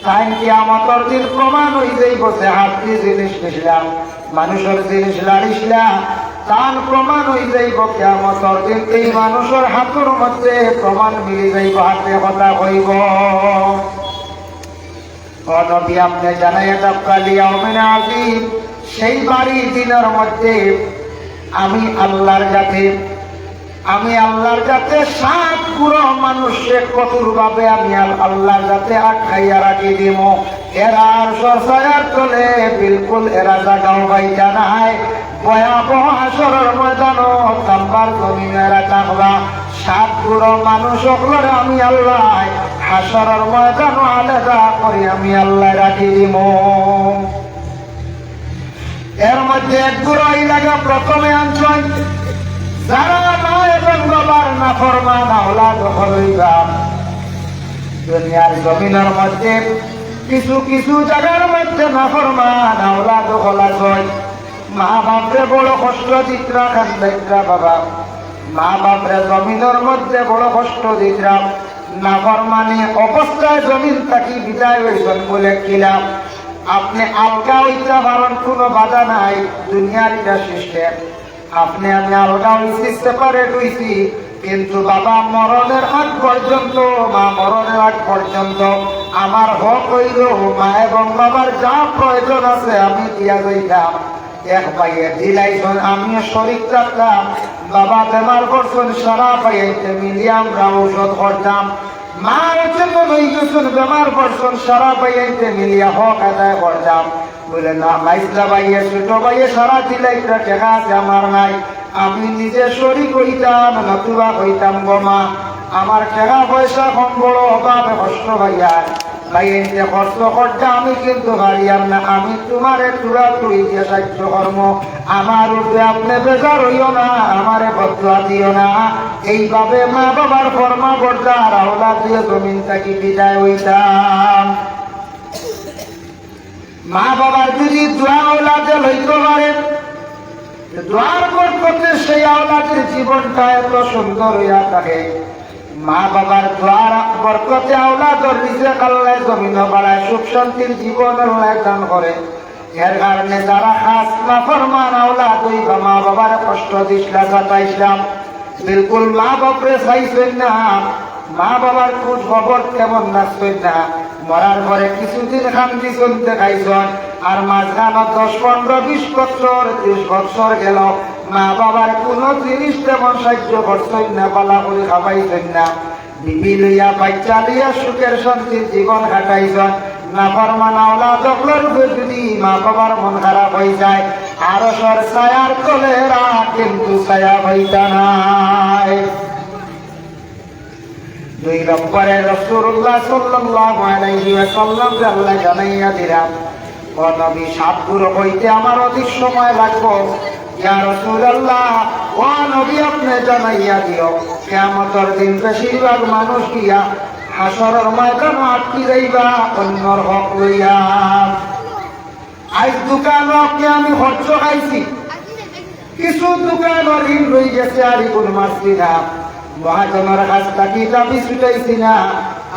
তাই কিয়ামতের দিন প্রমাণ হয়ে যাইব যে হাত দিয়ে জিনিস নিছিলাম, মানুষের জিনিস লাড়িছিলাম, তার প্রমাণ হয়ে যাইব কিয়ামতের দিন এই মানুষের হাতের মধ্যে প্রমাণ মিলে যাইব, হাতে কথা কইব। ও নবী আপনি জানাই ইয়াউমিন আযীম, সেই বাড়ির দিনের মধ্যে আমি আল্লাহর কাছে 7 পুরো মানুষকে কঠোর ভাবে আমি আল্লাহর কাছে আটকাইয়া রাখি দিব। এরা আর সরসায়ার তলে বিলকুল এরা জাগাও পাইতা নাই, ভয়াবহ হাসরের ময়দানও তাম্বার জমিনে এরা থাকবা। 7 পুরো মানুষ সকলের আমি আল্লাহ হাসরের ময়দানও আলাদা করে আমি আল্লাহ রাখি দিব। এর মধ্যে এক গুড়া ইলাকা প্রথমে আনছেন যারা মা এবং বাবার নাফরমান আওলাদ হইবা। দুনিয়ার জমিনের মধ্যে কিছু কিছু জায়গার মধ্যে নাফরমান আওলাদ হলা হয়, মা বাপরে বড় কষ্ট দিতরা, কান্দাইতরা বাবা, মা বাপরে জমিনের মধ্যে বড় কষ্ট দিতরা, নাফরমানি অবস্থায় জমিন থাকি বিদায় হইছেন বলে কিলাম। আপনি আলগা হইতে পারেন, কোনো বাধা নাই, দুনিয়ার এটা সিস্টেম। আপনি আমি আলগা হইতে পারে হইছি, কিন্তু বাবা মরণের আগ পর্যন্ত, মা মরণের আগ পর্যন্ত আমার হক হইল মা এবং বাবার যা প্রয়োজন আছে আমি দিয়া যাইতাম। এক ভাইয়ে দিলাইছেন, আমিও শরীর থাকতাম, বাবা বেমার করছেন, সারা পাইতে মিলিয়ে আমরা ঔষধ করতাম। মা জন্য হয়ে গেছেন, বেমার করছেন, সারা পাইতে মিলিয়ে হক আদায় করতাম। বলে না মাইজলা ভাইয়ে ছোট ভাইয়ে সারা দিলাইটা টেকা আছে আমার নাই, আমি নিজে শরীর হইতাম নতুবা হইতাম গো মা, আমার টাকা পয়সা কম বড় অভাবে কষ্ট ভাইয়া ভাইয়ে কষ্ট করতে আমি কিন্তু হারিয়াম না, আমি তোমার চূড়া তুই দিয়ে সাহায্য কর্ম, আমার উপরে আপনি বেজার হইও না, আমারে বদলা দিও না। এইভাবে মা বাবার ফরমা বর্দার আওলাদ দিয়ে জমিন থাকি বিদায় হইতাম। মা বাবার যদি দোয়া আওলাদে লইতে পারে, দোয়ার বরকতে সেই আওলাদের জীবনটা এত সুন্দর হইয়া থাকে। মা বাবার দোয়ার বরকতে আওলাদর নিজে আল্লাহ জমিন বাড়ায়, সুখ শান্তির জীবন আল্লাহ দান করে। এর কারণে যারা খাস নাফরমান আওলাদ হইবা, মা বাবার কষ্ট দিসলা যাতাইছিলাম, বিলকুল মা বাপরে চাইছেন না, মা বাবার খোঁজ খবর কেমন রাখছেন না, মরার পরে কিছুদিন খান্তি চলতে খাইছেন, আর মাঝখানে 10, 15, 20 বছর 30 বছর গেল, মা বাবার কোন জিনিস তেমন সাহায্য করছেন না, পালা করে খাবাইছেন না, বিবি লইয়া বাচ্চা লইয়া সুখের শান্তির জীবন কাটাইছেন। নাফরমান আওলাদ যদি মা বাবার মন খারাপ হয়ে যায়, আরো সর ছায়ার তলেরা কিন্তু ছায়া হইতা নাই। 2 নম্বরে রাসূলুল্লাহ সাল্লাল্লাহু আলাইহি ওয়াসাল্লাম আল্লাহ জানাইয়া দিলাম, ও নবী 7 গুরু হইতে আমার অধিক সময় লাগবে। ইয়া রাসূলুল্লাহ, ও নবী আপনি জানাইয়া দিও, কিয়ামতের দিন বেশিরভাগ মানুষ গিয়া হাসরের ময়দানে আটকি যাইবা অন্যর হক লইয়া। আজ দোকানকে আমি খরচ খাইছি, কিছু দোকান ঋণ রয়ে গেছে, আর ইগুন মারছি না, মহাজনের কাছ থাকি দাবি ছুটাইছি না,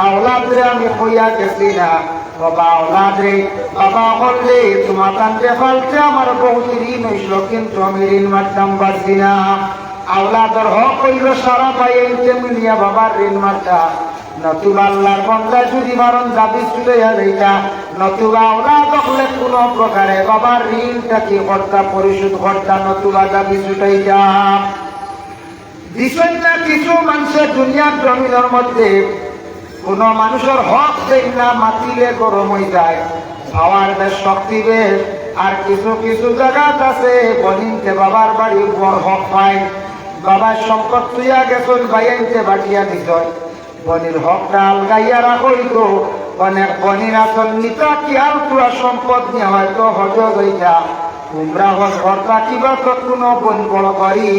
আওলাদরে আমি হইয়া গেছি না, বাবা আওলাদরে বাবা বললে তোমার কান্তে ফালতে আমার বহুত ঋণ হইল, কিন্তু আমি ঋণ মারতাম পারছি না। আওলাদর হক হইল সারা পাইতে মিলিয়া বাবার ঋণ মারতা, নতুবা আল্লাহর বন্দা যদি মারণ দাবি ছুটাইয়া যাইতা, নতুবা আওলাদ হলে কোন প্রকারে বাবার ঋণটা কি কর্তা পরিশোধ কর্তা, নতুবা দাবি ছুটাইতা। দিছেন না কিছু মানুষের দুনিয়ার জমিনের মধ্যে কোন মানুষের হক দেয় না, মাতিলে গরম হয়ে যায়, পাওয়ার বেশ শক্তি বেশ। আর কিছু কিছু জায়গা আছে বনিনতে বাবার বাড়ি হক পায়, বাবার সম্পদ তুইয়া গেছেন ভাইয়াইতে বাটিয়া দিত, বনির হকটা আলগাইয়া রাখই তো অনেক বনিরা চন্নিতা কি আর পুরা সম্পদ নিয়ে হয়তো হজ হইতা উমরা হজ কর্তা কিবা তো কোনো বন বড় করি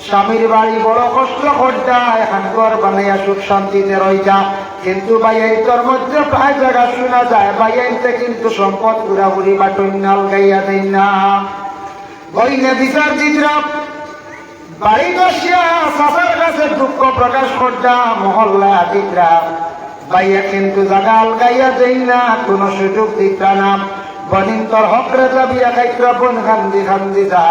স্বামীর বাড়ি বড় কষ্ট করতা এখন ঘর বানাইয়া সুখ শান্তিতে রইতা কিন্তু বাইয়াইতর মধ্যে প্রায় জায়গা শোনা যায় বাইয়াইতে কিন্তু সম্পদ পুরাপুরি বাটন নাল গাইয়া দেয় না বইনে বিচার জিতরা বাড়ি বসিয়া সাসার কাছে দুঃখ প্রকাশ করতা মহল্লা দিকরা বাইয়া কিন্তু জাগা আলগাইয়া দেই না কোনো সুযোগ দিতা না বনিন্তর হকরে যাবিয়া খাইত্রা বন খান্দি খান্দি যা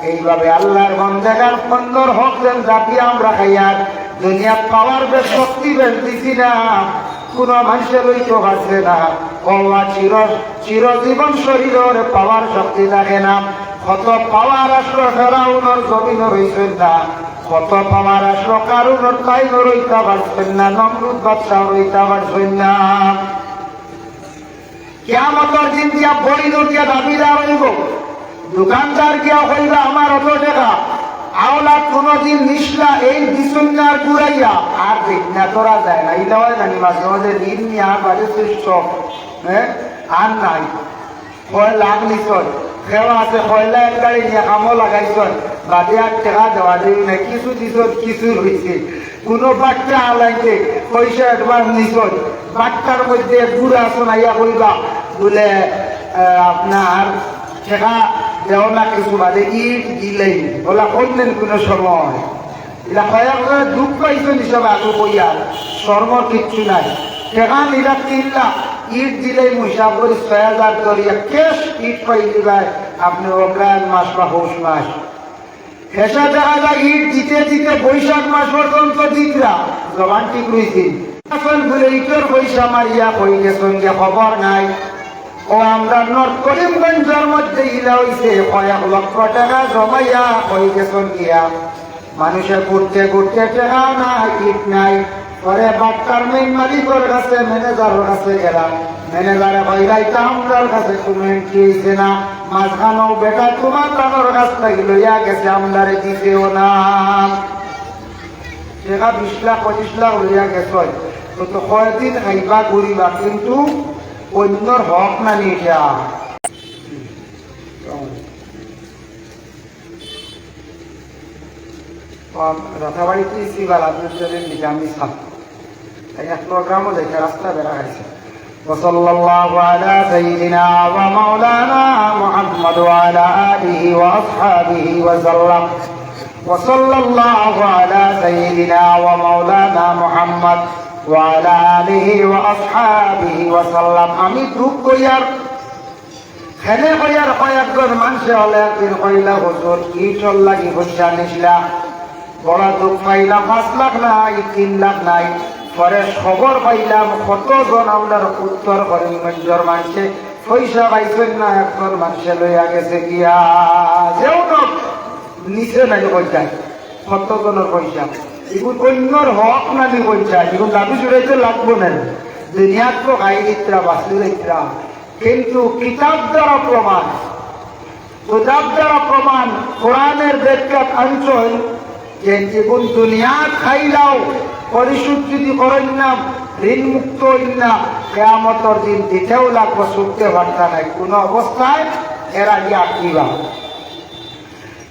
এইভাবে আল্লাহর বন্দেগার পন্দর হক যেন জাপিয়া আমরা খাইয়ার দুনিয়া পাওয়ার বেশ শক্তি বেশ দিছি না কোন মানুষের লইতে পারছে না কওয়া চিরজীবন শরীরের পাওয়ার শক্তি থাকে না কত পাওয়ার আসলো ফেরাউনের জমিন রইছেন না কত পাওয়ার আসলো কারুনের তাই রইতে পারছেন না নমরুদ বাদশাহ রইতে পারছেন না কিয়ামতের দিন দিয়া বড়ি দিয়া দাবিদার হইব দোকানদার গিয়া হইবা আমার অত টাকা আওলা কোনদিন নিসলা এই বিসুন্নার ঘুরাইয়া আর দেখনা করা যায় না এটা হয় জানি মাঝে মাঝে ঋণ নিয়ে আর বাজে শ্রেষ্ঠ হ্যাঁ আর নাই কয় লাভ নিছন খেওয়া আছে কয়লা এক গাড়ি নিয়ে কামও লাগাইছন বাদে আর টাকা দেওয়া দেই না কিছু দিছন কিছু রয়েছে কোনো বাচ্চা আলাইতে পয়সা অ্যাডভান্স নিছন বাচ্চার মধ্যে বুড়া শোনাইয়া কইবা বলে আপনার টাকা দেও না কিছু বাদে ইট দিলেই ওলা কইলেন কোনো সময় এটা কয়েক দুঃখ পাইছেন হিসাবে আগু কইয়া শর্মর কিচ্ছু নাই টাকা নিলা 3 লাখ ইট দিলেই হিসাব করি 6,000 করিয়া কেশ ইট পাই দিবাই আপনি অগ্রায়ণ মাস বা পৌষ মাস হেসা দেখা যায় ইট দিতে দিতে বৈশাখ মাস পর্যন্ত দিকরা জবান ঠিক রয়েছে বলে ইটের পয়সা মারিয়া কই গেছেন যে খবর নাই ও আমরা নর্থ করিমগঞ্জের মধ্যে ইলা হইছে কয়েক লক্ষ টাকা জমাইয়া কই গেছেন গিয়া মানুষে ঘুরতে ঘুরতে টাকা নাই ইট নাই পরে বাক্কার মেইন মালিকের কাছে ম্যানেজারের কাছে গেলাম ম্যানেজারে কইলাইতা আমরার কাছে কোনো এন্ট্রি হইছে না মাঝখানেও বেটা তোমার তানোর কাছ থেকে লইয়া গেছে আমদারে দিতেও না টাকা 20 লাখ 25 লাখ লইয়া গেছে তো কয়দিন খাইবা ঘুরিবা কিন্তু অন্যর হক না নিয়ে যা রাধাবাড়িতে ইসিবার আপনাদের নিজামি সাপ এক প্রোগ্রামও দেখে রাস্তা বেড়া গেছে وصلى الله على سيدنا ومولانا محمد وعلى آله وأصحابه وسلم وصلى الله على سيدنا ومولانا محمد وعلى آله وأصحابه وسلم আমি দুঃখ কইয়ার খেলে কইয়ার কয়েকজন মানুষে হলে একদিন কইলা হুজুর কি চল লাগি বুঝা নিছিলা বড় দুঃখ পাইলাম 5 লাখ নাই 3 লাখ নাই পরে খবর পাইলাম কতজন আপনার উত্তর করিমগঞ্জের মানুষে পয়সা পাইছেন না একজন মানুষে লইয়া গেছে গিয়া যেও নিচে নাই পয়সায় কতজনের পয়সা এগুলো অন্যর হক নামি পয়সা এগুলো দাবি জুড়াইতে লাগবো না দুনিয়াত তো গাই ইত্রা বাসলি ইত্রা কিন্তু কিতাব দ্বারা প্রমাণ কোরআনের ব্যাখ্যা আনছেন যে জীবন দুনিয়া খাইলাও পরিশোধ যদি করেন না ঋণ মুক্ত হইন না কিয়ামতের দিন দিতেও লাগবো শুনতে পারতা নাই কোন অবস্থায় এরা গিয়ে আঁকিবা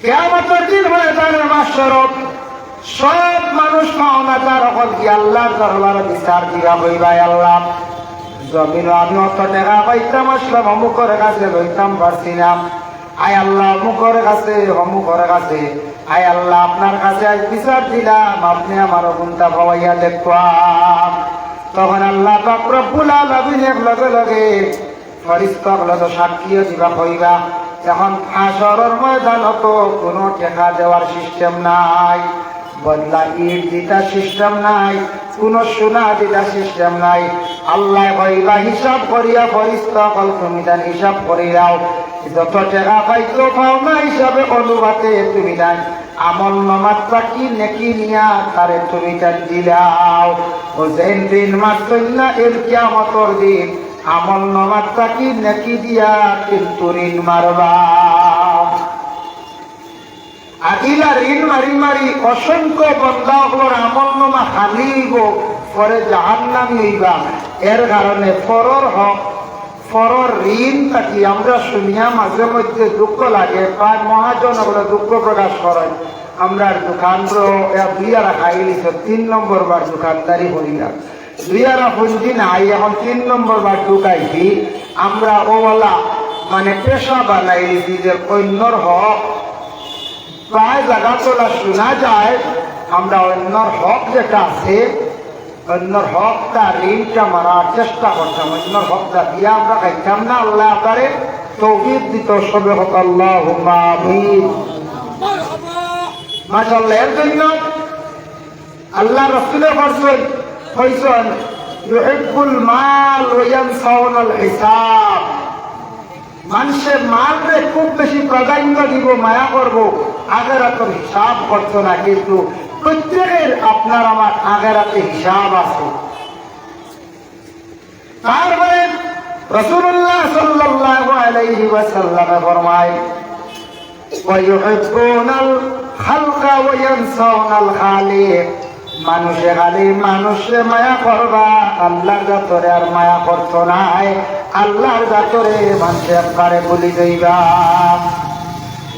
কিয়ামতের দিন হয়ে যাবে মাশরত সব মানুষ পাওনা তার অকল কি আল্লাহর দরবারে বিচার দিবা হইবা আল্লাহ জমিন আমি অত টাকা পাইতাম আসলাম অমুকের কাছে লইতাম পারছি না আয় আল্লাহ অমুকের কাছে অমুকের কাছে আয় আল্লাহ আপনার কাছে আজ বিচার দিলাম আপনি আমার গুণটা ভাবাইয়া দেখবাম তখন আল্লাহ পাক রব্বুল আলামিনের লগে লগে ফেরেশতাগুলো তো সাক্ষীও দিবা কইবা এখন হাশরের ময়দানত কোনো টাকা দেওয়ার সিস্টেম নাই বদলা ইট দিতা সিস্টেম নাই কোন সোনা দিতা সিস্টেম নাই আল্লাহ কইবা হিসাব করিয়া ফেরেশতাগুলো তুমি তার হিসাব করিয়াও যত টাকা পাইতো পাও না হিসাবে অনুপাতে তুমি দেন আমল নামাজটা কি নেকি নিয়া তারে তুমি তার দিলাও ও যেন দিন মারছেন না এর কিয়ামতের দিন আমল নামাজটা কি নেকি দিয়া কিন্তু ঋণ মারবা আর ইলা ঋণ মারি মারি অসংখ্য বন্ধা হলোর আমল নামা খালি হইব, পরে জাহান্নামী হইবা। এর কারণে পরর হক পরর ঋণ থাকি আমরা শুনিয়া মাঝে মধ্যে দুঃখ লাগে, প্রায় মহাজন হলো দুঃখ প্রকাশ করেন। আমরা দোকানগুলো দুই আরা খাই লিছ, 3 নম্বর বার দোকানদারি করিলাম, 2 আরা পুঁজি নাই, এখন 3 নম্বর বার ঢুকাইছি। আমরা ওলা মানে পেশা বানাই দিছি যে অন্যর হক প্রায় জায়গা তোলা শোনা যায়। আমরা অন্যর হক যেটা আছে, অন্যর হকটা ঋণটা মারার চেষ্টা করতাম, অন্যর হকটা দিয়ে আমরা খাইতাম না। আল্লাহ আপনারে তৌফিক দিত, সবে হক আল্লাহুম্মা আমিন। মাশাআল্লাহ। এর জন্য আল্লাহ রাসূলের কইছেন ইউহিব্বুল মাল ওয়া ইয়ানসাউনাল হিসাব। মানুষের মালরে খুব বেশি প্রাধান্য দিব, মায়া করব, আখিরাতের হিসাব করছো না। কিন্তু প্রত্যেকের আপনার আমার আখিরাতে হিসাব আছে। তারপরে রাসূলুল্লাহ সাল্লাল্লাহু আলাইহি ওয়াসাল্লাম ফরমায় ওয়া ইউহিব্বুনাল খালকা ওয়া ইয়ানসাউনাল খালিক। মানুষে খালি মানুষে মায়া করবা, আল্লাহর জাতরে আর মায়া করতো নাই। আল্লাহর জাতরে মানুষে একবারে বলি যাইবা।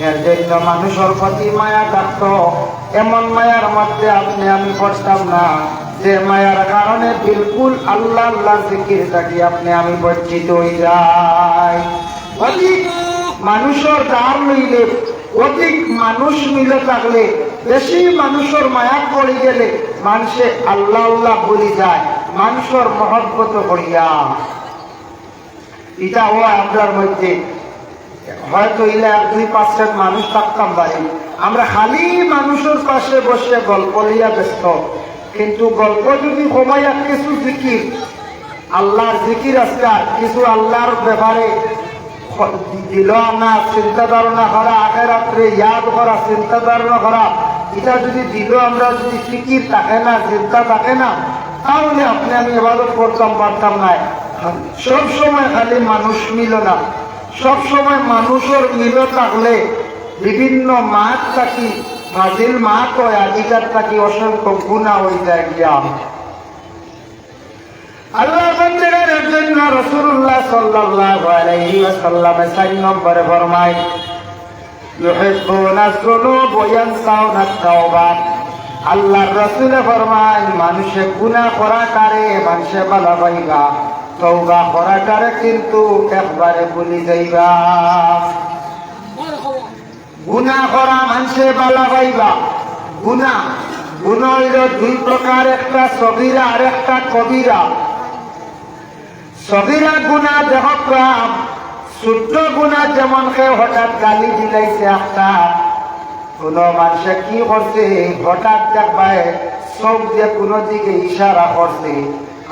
এর জন্য মানুষের প্রতি মায়া থাকতো, এমন মায়ার মধ্যে আপনি আমি করতাম না যে মায়ার কারণে বিলকুল আল্লাহ আল্লাহ জিকির থাকি আপনি আমি বঞ্চিত হয়ে যাই। অধিক মানুষের দ্বার লইলে, অধিক মানুষ মিলে থাকলে, বেশি মানুষের মায়া পড়ে গেলে মানুষে আল্লাহ আল্লাহ বলি যায়, মানুষের মহব্বত করিয়া। এটা ও আপনার মধ্যে হয়তো ইলে 2% মানুষ থাকতাম পারি, আমরা খালি মানুষের পাশে বসে গল্প লিয়া ব্যস্ত। কিন্তু গল্প যদি কমাইয়া কিছু জিকির, আল্লাহর জিকির আজকাল কিছু আল্লাহর ব্যাপারে দিল না চিন্তা ধারণা করা, আখিরাতে ইয়াদ করা, চিন্তা ধারণা করা, এটা যদি দিল আমরা যদি ফিকির থাকে না, চিন্তা থাকে না, তাহলে আপনি আমি ইবাদত করতাম পারতাম না। সব সময় খালি মানুষ মিল না, সব সময় মানুষের মিল থাকলে বিভিন্ন মাঠ থাকি ফাজিল মাঠ হয়, আজিকার থাকি অসংখ্য গুণা হয়ে যায় গিয়া। আল্লাহ বান্দাদের জন্য রাসূলুল্লাহ সাল্লাল্লাহু আলাইহি ওয়াসাল্লাম 4 নম্বরে ফরমায় ইউহিব্বুনাস যুনুব ওয়া ইয়ানসাউনাত তাওবা। আল্লাহর রাসূল ফরমায় মানুষে গুনাহ করা করে মানুষে ভালো পাইবা, তওবা করা করে কিন্তু একবারে ভুলি যাইবা। গুনাহ করা মানুষে ভালো পাইবা। গুনাহ হইল 2 প্রকার, একটা সগীরা আর একটা কবিরা। সগীরা গুনাহ দেখবা, ছোট্ট গুনাহ যেমন কেউ হঠাৎ গালি দিলাইছে একটা, কোন মানুষে কি করছে হঠাৎ দেখবায় চোখ দিয়ে কোনো দিকে ইশারা করছে,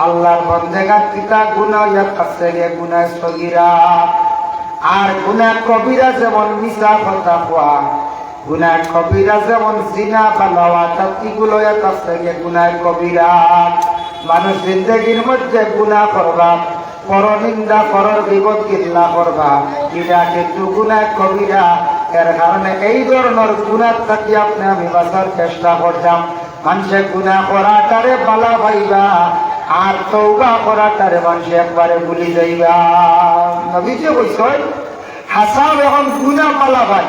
আল্লাহর বন্দেগার পিতা গুনাহ কাছে গুনাহ সগীরা। আর গুনাহ কবিরা যেমন মিছা কথা কোয়া, গুনাহ কবিরা যেমন জিনা বালাওয়া, এগুলো কাছে গুনাহ কবিরা। মানুষ জিন্দগির মধ্যে গুনাহ করবা, পরনিন্দা পরর বিপদ কিল্লা করবা, এটা কিন্তু গুনাহ কবিরা। এর কারণে এই ধরনের গুনাহ থাকি আপনি আমি বাঁচার চেষ্টা করতাম। মানুষে গুনাহ করাটারে বালা পাইবা, আর তওবা করাটারে মানুষ একবারে ভুলি যাইবা। নবীজি কইছেন হাসাব এখন গুনাহ বালা ভাই,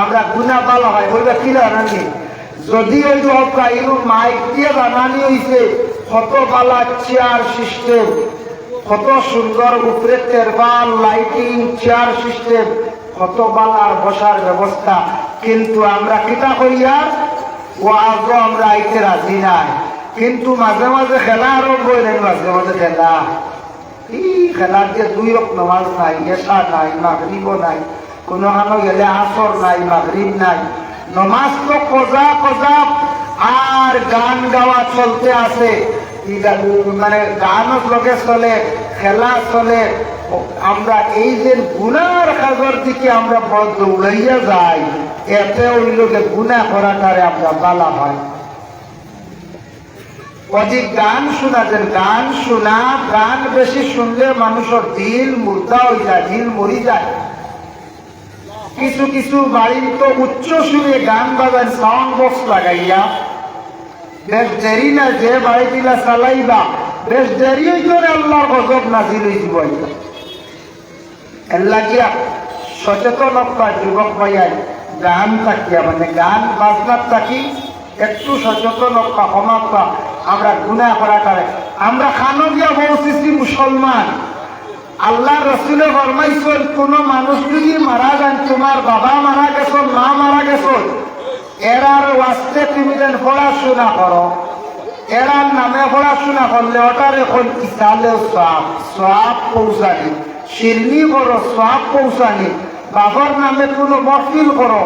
আমরা গুনাহ বালা হয় বলবে কি জানেননি, যদি ওই এরকম মাইক দিয়ে বানানি হয়েছে, কত বালা চেয়ার সিস্টেম, কত সুন্দর উপরে তেরবাল লাইটিং চেয়ার সিস্টেম, কত বালার বসার ব্যবস্থা, কিন্তু আমরা কিতা করিয়া ও আজও আমরা আইতে রাজি নাই। কিন্তু মাঝে মাঝে খেলা আরম্ভ হইলেন, মাঝে মাঝে খেলা, এই খেলার দিয়ে 2 ওয়াক্ত নামাজ নাই, এশা নাই, মাগরিবও নাই, কোনো খানো গেলে আসর নাই, মাগরিব নাই, নমাজ তো কজা কজা, আর গান গাওয়া চলতে আছে, মানে গানও লোকে চলে, খেলা চলে। আমরা এই যে গুনার কাজের দিকে আমরা দৌড়াইয়া যাই, এতে ওই লোকে গুনাহ করাটারে আমরা বালা হয়। অধিক গান শোনা, যে গান শোনা, গান বেশি শুনলে মানুষের দিল মুর্দা হয়ে যায়, দিল মরি যায়। কিছু কিছু বাড়ির তো উচ্চ সুরে গান বাজান সাউন্ড বক্স লাগাইয়া বেশ দেরি না, যে বাড়ি দিলা চালাইবা বেশ দেরি হইতো আল্লাহর গজব নাজিল হইব। এর লাগিয়া সচেতন যুবক ভাইয়াই গান থাকিয়া মানে গান বাজনার থাকি একটু সচেতন ক্ষমা আমরা গুনাহ করা করে। আমরা খানো দিয়া বলছি মুসলমান, আল্লাহ রসুলে ফরমাইছেন কোন মানুষ যদি মারা যান, তোমার বাবা মারা গেছো, মা মারা গেছো, এরার ওয়াস্তে তুমি যেন পড়াশোনা করো, এরার নামে পড়াশোনা করলে ওটার এখন ইসালে সওয়াব পৌঁছানি, শিরনি করো সওয়াব পৌঁছানি, বাবার নামে কোনো মহফিল করো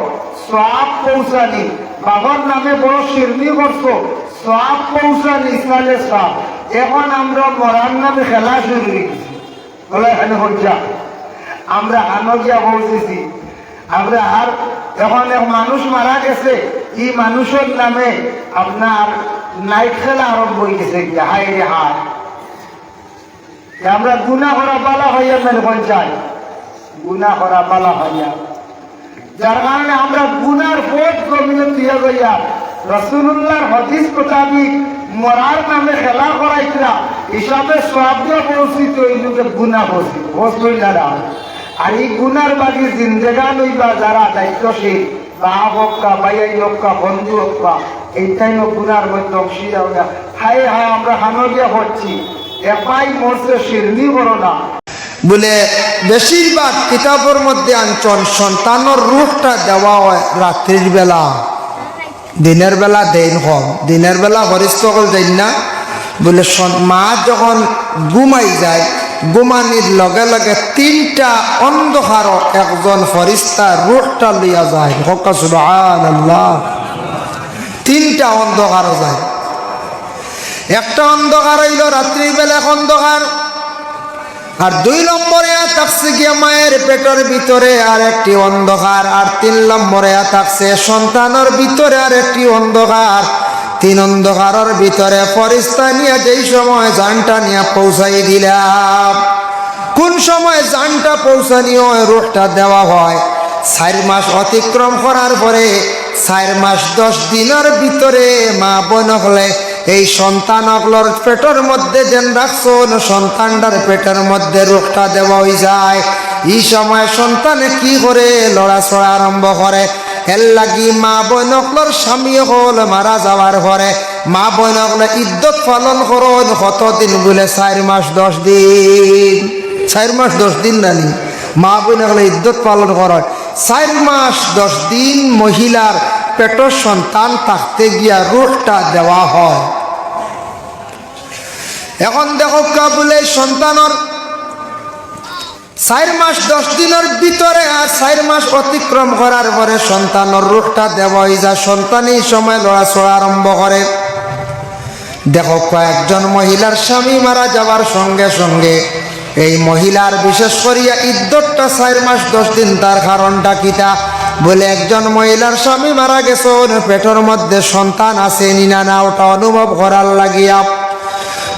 সওয়াব পৌঁছানি, বাবার নামে বড় শিরনি করছো সওয়াব পৌঁছানি, ইসালে সওয়াব। এখন আমরা মরার নামে খেলা শুরু করেছি, বলে এখানে হজ্জা আমরা আনগিয়া বলতেছি। আমরা আর এখন এক মানুষ মারা গেছে, এই মানুষের নামে আপনার নাইট খেলা আরম্ভ হয়ে গেছে, হাই রে হাই। আমরা গুনাহ করা বালা হইয়া মেলখন চাই, গুনাহ করা বালা হইয়া, যার কারণে আমরা গুনার পথ কমিয়ে দিয়ে গইয়া রাসূলুল্লাহর হাদিস মোতাবিক মরার নামে খেলা করাইছিলাম হিসাবে সওয়াব পৌঁছিত এই যুগে গুনাহ হসই না। আর এই গুনার বাকি জিন্দেগান হইবা যারা দায়িত্বশীল, বাপ হক্কা বাইয়াই হক্কা বন্ধু হক্কা, এইটাই গুনার মধ্যে অংশীদার। হায় হায় আমরা হানগিয়া হচ্ছি, এপাই মরছে শিরনি বড় না বলে বেশিরভাগ কিতাবের মধ্যে আনছন সন্তানের রূপটা দেওয়া হয় রাত্রির বেলা, দিনের বেলা দেন কম, দিনের বেলা হরিষ্ঠ করে দেন না। বলে মা যখন ঘুমাই যায়, ঘুমানির লগে লগে তিনটা অন্ধকার একজন ফরিস্তা রূপটা লইয়া যায়, সুবহানাল্লাহ। তিনটা অন্ধকার যায়, একটা অন্ধকার হইল রাত্রির বেলা অন্ধকার, আর 2 নম্বরে থাকছে গিয়া মায়ের পেটের ভিতরে আর একটি অন্ধকার, আর 3 নম্বরে থাকছে সন্তানের ভিতরে আর একটি অন্ধকার। 3 অন্ধকারের ভিতরে ফরিস্তা নিয়ে যেই সময় জানটা নিয়ে পৌঁছাই দিলাম, কোন সময় জানটা পৌঁছানিও রূপটা দেওয়া হয় 4 মাস অতিক্রম করার পরে, 4 মাস 10 দিনের ভিতরে মা বোন হলে এই সন্তানগুলোর পেটের মধ্যে যেন রাখছো, সন্তানটার পেটের মধ্যে রোগটা দেওয়া হয়ে যায়। এই সময় সন্তানে কি করে লড়াচড়া আরম্ভ করে। এর লাগি মা বোনগুলোর স্বামী হল মারা যাওয়ার পরে মা বোনগুলো ইদ্যত পালন করুন কতদিন বলে 4 মাস 10 দিন। 4 মাস 10 দিন নানি মা বোনগুলো ইদ্যত পালন করেন 4 মাস 10 দিন। মহিলার পেটের সন্তান থাকতে গিয়া রূপটা দেওয়া হয়। এখন দেখো কাবুলে সন্তানের 4 মাস 10 দিনের ভিতরে আর 4 মাস অতিক্রম করার পরে সন্তানের রূপটা দেওয়া হয়ে যায়। সন্তান এই সময় লড়াচড়া আরম্ভ করে। দেখো কয়েকজন মহিলার স্বামী মারা যাওয়ার সঙ্গে সঙ্গে এই মহিলার বিশেষ করিয়া ইদ্যতটা 4 মাস 10 দিন। তার কারণটা কিটা বলে একজন মহিলার স্বামী মারা গেছে, পেটের মধ্যে সন্তান আছে নিনা না ওটা অনুভব করার লাগিয়া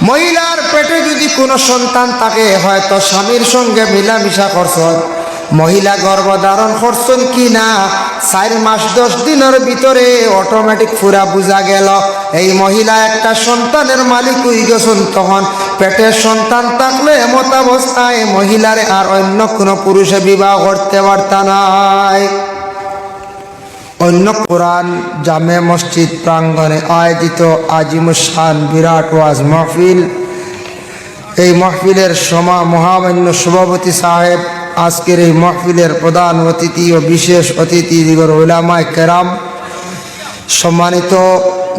মহিলার পেটে যদি কোনো সন্তান থাকে হয়তো স্বামীর সঙ্গে মিলামিশা করছেন, মহিলা গর্ভধারণ করছেন কি না 4 মাস 10 দিনের ভিতরে অটোমেটিক পুরা বোঝা গেল এই মহিলা একটা সন্তানের মালিক হয়ে গেছেন। তখন পেটের সন্তান থাকলে এমত অবস্থায় মহিলারে আর অন্য কোনো পুরুষে বিবাহ করতে পারত নাই। অন্য কোরআন জামে মসজিদ প্রাঙ্গণে আয়োজিত আজিমুসান বিরাট ওয়াজ মাহফিল, এই মাহফিলের মহামান্য সভাপতি সাহেব, আজকের এই মাহফিলের প্রধান অতিথি ও বিশেষ অতিথি দিগর উলামায়ে কেরাম, সম্মানিত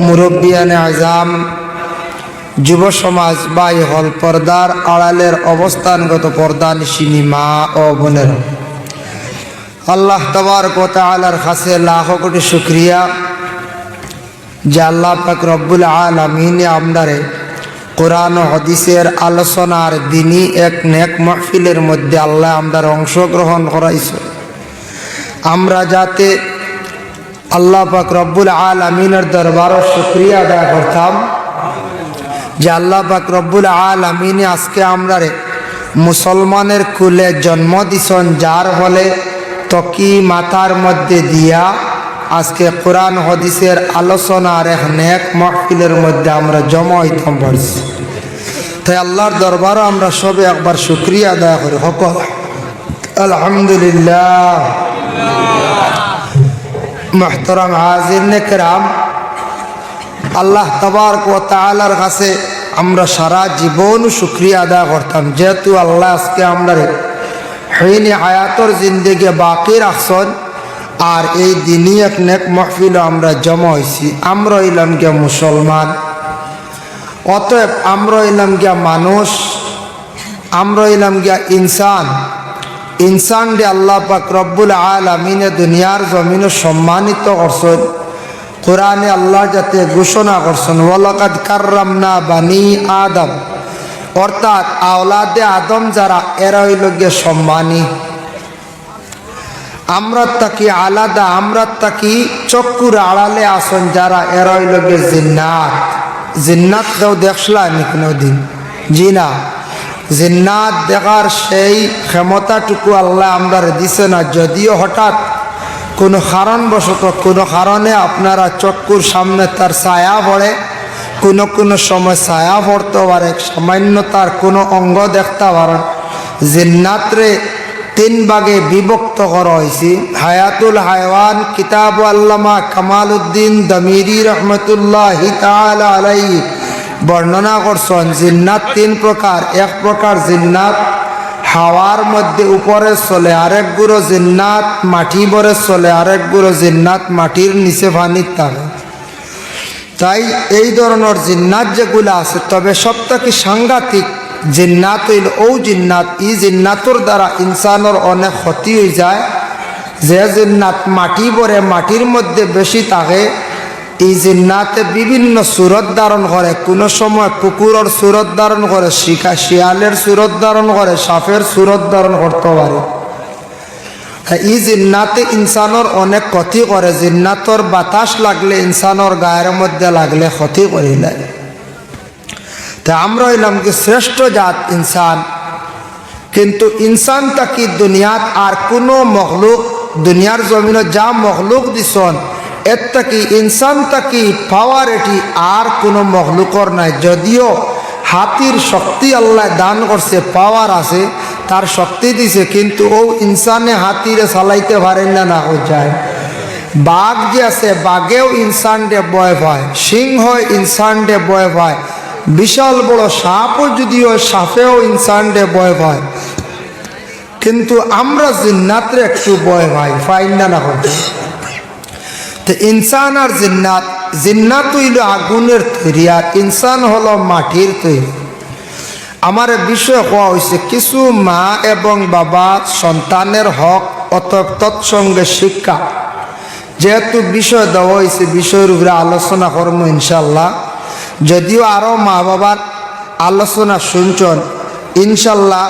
মুরব্বিয়ানে আজম, যুব সমাজ ভাই হল, পর্দার আড়ালের অবস্থানগত পর্দানিশিনী মা ও বোনের, আল্লাহ তাবারক ওয়া তাআলার কাছে লাখ কোটি শুকরিয়া যে আল্লাহ পাক রব্বুল আলামিন আমদারে কোরআন ও হাদিসের আলোচনার দিনই এক নেক মাহফিলের মধ্যে আল্লাহ আমদার অংশগ্রহণ করাইছে। আমরা যাতে আল্লাহ পাক রব্বুল আলামিনের দরবারে শুকরিয়া আদায় করতাম যে আল্লাহ পাক রব্বুল আলামিন আজকে আমরারে মুসলমানের কুলে জন্ম দিছেন, যার ফলে তকি মাথার মধ্যে দিয়া আজকে কোরআন হাদিসের আলোচনার এক নেক মাহফিলের মধ্যে আমরা জমা হইতাম পারছি। তাই আল্লাহর দরবারও আমরা সবে একবার শুকরিয়া আদায় করি। সকল আলহামদুলিল্লাহ। মুহতারাম হাজিরিনে কেরাম, আল্লাহ তাবারক ওয়া তাআলার কাছে আমরা সারা জীবন শুকরিয়া আদায় করতাম, যেহেতু আল্লাহ আজকে আমরা হইনি হায়াতর জিন্দেগি বাকি রাখছেন আর এই দিনই এক নেক মাহফিল আমরা জমা হয়েছি। আমরা হইলাম গিয়া মুসলমান, অতএব আমরা হইলাম গিয়া মানুষ, আমরা হইলাম গিয়া ইনসান। ইনসান দিয়ে আল্লাহ পাক রব্বুল আলামিনে দুনিয়ার জমিনে সম্মানিত করছেন। কোরআনে আল্লাহ যাতে ঘোষণা করছেন ওয়ালাকাদ কাররামনা বানি আদম, অর্থাৎ আওলাদে আদম যারা এরা হইল গিয়ে সম্মানী। আমরা তাকি আলাদা, আমরা তাকি চক্ষুর আড়ালে আসন যারা এরা হইল গিয়ে জিন্নাত। জিন্নাত কেউ দেখলা নি কোনো দিন? জি না। জিন্নাত দেখার সেই ক্ষমতাটুকু আল্লাহ আমরা দিছে না, যদিও হঠাৎ কোনো কারণবশত কোনো কারণে আপনারা চক্ষুর সামনে তার ছায়া পড়ে, কোনো সময় ছায়া পড়তে পারে, সামান্য তার কোনো অঙ্গ দেখতে পারেন। জিন্নাতরে 3 ভাগে বিভক্ত করা হয়েছে। হায়াতুল হায়ওয়ান কিতাব আল্লামা কামাল উদ্দিন দমিরি রহমতুল্লাহি তাআলা আলাইহি বর্ণনা করছেন জিন্নাত 3 প্রকার। এক প্রকার জিন্নাত হাওয়ার মধ্যে উপরে চলে, আরেক গুলো জিন্নাত মাটি ভরে চলে, আরেক গুলো জিন্নাত মাটির নিচে পানির থাকে। তাই এই ধরনের জিন্নাত যেগুলো আছে, তবে সবথেকে সাংঘাতিক জিন্নাত হইল ও জিন্নাত, এই জিন্নাতর দ্বারা ইনসানের অনেক ক্ষতি হয়ে যায়। যে জিন্নাত মাটি ভরে মাটির মধ্যে বেশি থাকে, এই জিন্নাতে বিভিন্ন সুরত ধারণ করে। কোনো সময় কুকুরের সুরত ধারণ করে, শিয়ালের সুরত ধারণ করে, সাপের সুরত ধারণ করতে পারে। এই জিন্নাতে ইনসানের অনেক ক্ষতি করে। জিন্নাতর বাতাস লাগলে, ইনসানের গায়ের মধ্যে লাগলে ক্ষতি করিলে। তা আমরা হইলাম কি শ্রেষ্ঠ জাত ইনসান, কিন্তু ইনসান তাকি দুনিয়াত আর কোনো মখলুক, দুনিয়ার জমিনে যা মখলুক দিছন এর তাকি ইনসান তাকি পাওয়ার এটি আর কোনো মখলুকর নাই। যদিও হাতির শক্তি আল্লাহ দান করছে, পাওয়ার আছে, তার শক্তি দিছে, কিন্তু ও ইনসানে হাতিরে চালাইতে পারেন না, না ও যায়। বাঘ যে আছে, বাঘেও ইনসান ডে ভয় পায়, সিংহ ইনসান ডে ভয় পায়, বিশাল বড় সাপও যদিও সাপেও ইনসান ডে ভয় পায়। কিন্তু আমরা জিন্নাতরে একটু ভয় পাই না, না হতে। তো ইনসান আর জিন্নাত, জিন্নাত হইল আগুনের তৈরি আর ইনসান হলো মাটির তৈরি। আমার বিষয় হওয়া হয়েছে কিছু মা এবং বাবা সন্তানের হক, অতএব তৎসঙ্গে শিক্ষা। যেহেতু বিষয় দেওয়া হয়েছে, বিষয়ের উপরে আলোচনা করবো ইনশাল্লাহ। যদিও আরও মা বাবার আলোচনা শুনছেন, ইনশাল্লাহ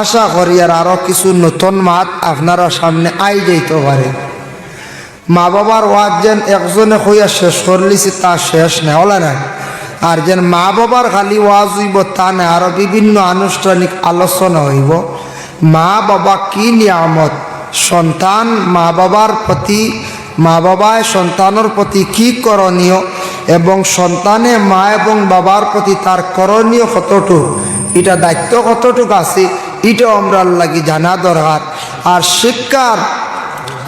আশা করি আর আরও কিছু নতুন মাত আপনারা সামনে আই যাইতে পারে। মা বাবার ওয়াজ যেন একজনে হইয়া শেষ করলিছি তা শেষ নেই, হলে না। আর যেন মা বাবার খালি ওয়াজ হইব তা নেই, আরও বিভিন্ন আনুষ্ঠানিক আলোচনা হইব। মা বাবা কি নিয়ামত, সন্তান মা বাবার প্রতি, মা বাবায় সন্তানের প্রতি কি করণীয়, এবং সন্তানে মা এবং বাবার প্রতি তার করণীয় কতটুক, এটা দায়িত্ব কতটুক আছে, এটাও আমরা লাগি জানা দরকার। আর শিক্ষার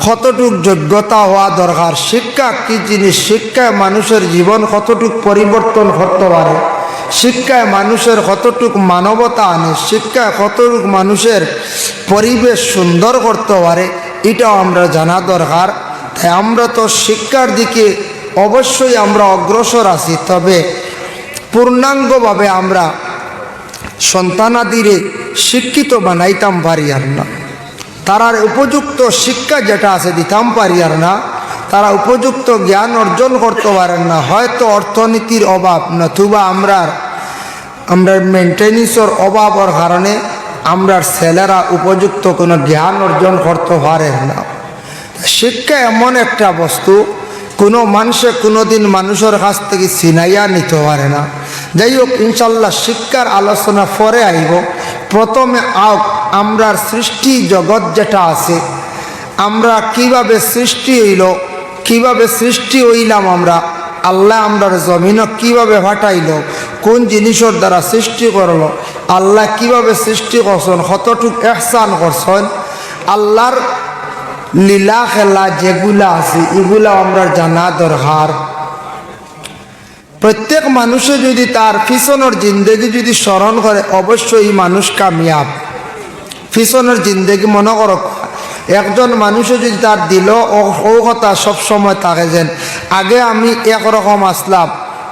কতটুক যোগ্যতা হওয়া দরকার, শিক্ষা কি জিনিস, শিক্ষায় মানুষের জীবন কতটুক পরিবর্তন করতে পারে, শিক্ষায় মানুষের কতটুক মানবতা আনে, শিক্ষায় কতটুক মানুষের পরিবেশ সুন্দর করতে পারে, এটাও আমরা জানা দরকার। তাই আমরা তো শিক্ষার দিকে অবশ্যই আমরা অগ্রসর আছি, তবে পূর্ণাঙ্গভাবে আমরা সন্তানাদিরে শিক্ষিত বানাইতাম পারি আর না। তারার উপযুক্ত শিক্ষা যেটা আছে দিতাম পারি আর না, তারা উপযুক্ত জ্ঞান অর্জন করতে পারেন না। হয়তো অর্থনীতির অভাব, নতুবা আমরা মেনটেন্যান্সের অভাবের কারণে আমরা ছেলেরা উপযুক্ত কোনো জ্ঞান অর্জন করতে পারেন না। শিক্ষা এমন একটা বস্তু, কোনো মানুষে কোনোদিন মানুষের কাছ থেকে ছিনাইয়া নিতে পারে না। যাই হোক, ইনশাল্লাহ শিক্ষার আলোচনা পরে আইব। প্রথমে আমরার সৃষ্টি জগৎ যেটা আছে, আমরা কিভাবে সৃষ্টি হইল, কিভাবে সৃষ্টি হইলাম আমরা, আল্লাহ আমরার জমিনও কিভাবে ফাটাইল, কোন জিনিসের দ্বারা সৃষ্টি করলো, আল্লাহ কিভাবে সৃষ্টি করছেন, কতটুক এহসান করছেন, আল্লাহর লীলা খেলা যেগুলা আছে এগুলা আমরা জানা দরকার। প্রত্যেক মানুষে যদি তার পিছনের জিন্দেগি যদি স্মরণ করে অবশ্যই মানুষ কামিয়াব। পিছনের জিন্দেগি মনে করো একজন মানুষও যদি তার দিল ও কথা সবসময় থাকে যেন আগে আমি একরকম আসলাম,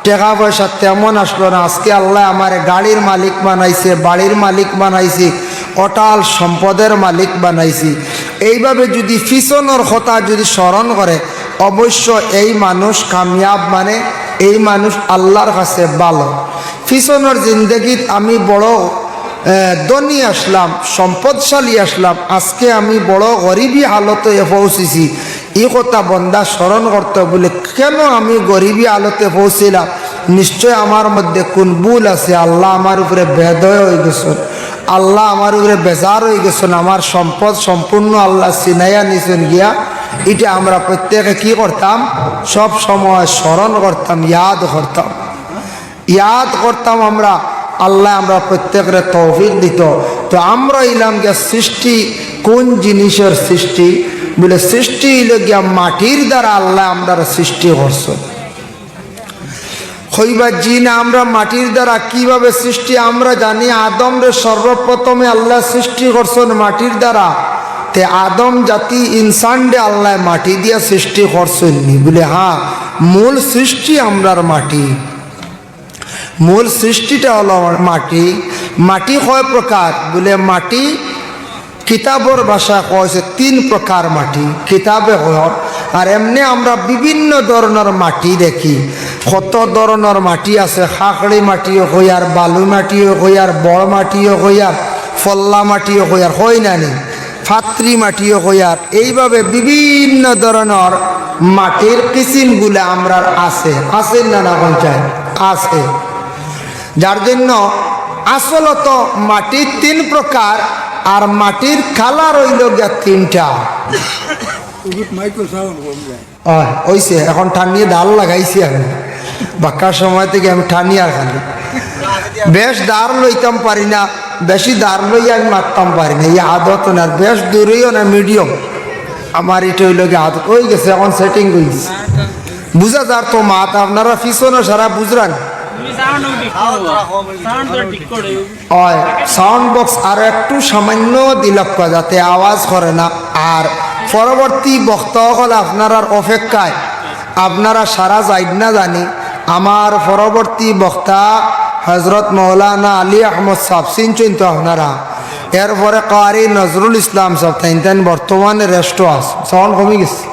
টাকা পয়সা তেমন আসলো না, আজকে আল্লাহ আমার গাড়ির মালিক বানাইছে, বাড়ির মালিক বানাইছি, অটাল সম্পদের মালিক বানাইছি। এইভাবে যদি পিছনের কথা যদি স্মরণ করে অবশ্য এই মানুষ কামিয়াব, মানে এই মানুষ আল্লাহর কাছে ভালো। পিছনের জিন্দগিত আমি বড় ধনী আসলাম, সম্পদশালী আসলাম, আজকে আমি বড় গরিবী হালতে পৌঁছেছি, এই কথা বন্দা স্মরণ করতে বলে কেন আমি গরিবী হালতে পৌঁছিলাম, নিশ্চয় আমার মধ্যে কোন ভুল আছে, আল্লাহ আমার উপরে বেদয় হয়ে গেছেন, আল্লাহ আমার উপরে বেজার হয়ে গেছেন, আমার সম্পদ সম্পূর্ণ আল্লাহ সিনাইয়া নিছেন গিয়া। এটা আমরা প্রত্যেকে কি করতাম, সব সময় স্মরণ করতাম, ইয়াদ করতাম আমরা। আল্লাহ আমরা প্রত্যেকের তৌফিক দিত। তো আমরা ইলাম গিয়া সৃষ্টি কোন জিনিসের সৃষ্টি বলে, সৃষ্টি হইল গিয়া মাটির দ্বারা আল্লাহ আমরা সৃষ্টি করছে। হইবা জি না, আমরা মাটির দ্বারা কিভাবে সৃষ্টি আমরা জানি। আদম রে সর্বপ্রথমে আল্লাহ সৃষ্টি করছেন মাটির দ্বারা। তে আদম জাতি ইনসান ডে আল্লাহ মাটি দিয়া সৃষ্টি করছেন নি বলে, হ্যাঁ মূল সৃষ্টি আমরার মাটি, মূল সৃষ্টিটা হলো মাটি। মাটি কয় প্রকার বলে, মাটি কিতাবর ভাষা কয়েছে 3 প্রকার মাটি কিতাবে হয়। আর এমনি আমরা বিভিন্ন ধরনের মাটি দেখি, কত ধরনের মাটি আছে, খাকড়ি মাটিও হই, আর বালু মাটিও হই, আর বড় মাটিও হই, আর ফল্লা মাটিও হই, আর হয় না নি ফাত্রি মাটিও হই, আর এইভাবে বিভিন্ন ধরনের মাটির কিসিমগুলো আমরা আছে না না পঞ্চায়েত আছে। যার জন্য আসলত মাটির 3 প্রকার, আর মাটির কালার হইল গিয়া 3টা। ওইছে এখন ঠান্ডিয়ে ডাল লাগাইছি আমি, বাক্কার সময় থেকে আমি ঠান্ডিয়া খালি বেশ দাঁড় লইতাম পারি না, বেশি দাঁড় লইয়া আমি মারতাম পারি না, এই আদত না, বেশ দূরেও না, মিডিয়াম আমার এটা হইল গিয়ে আদত হয়ে গেছে, এখন সেটিং হয়েছে। বুঝা যার তো মাত আপনারা পিছনে সারা বুঝরান সাউন্ড বক্স আর একটু সামান্য দিলক যাতে আওয়াজ করে না। আর পরবর্তী বক্তাসকল আপনার অপেক্ষায় আপনারা সারা যাইড না জানি, আমার পরবর্তী বক্তা হজরত মৌলানা আলী আহমদ সাহেব চিনছেন তো আপনারা, এরপরে কারি নজরুল ইসলাম সাহেব, তাই বর্তমানে রেস্ট আছে, সাউন্ড কমে গেছে,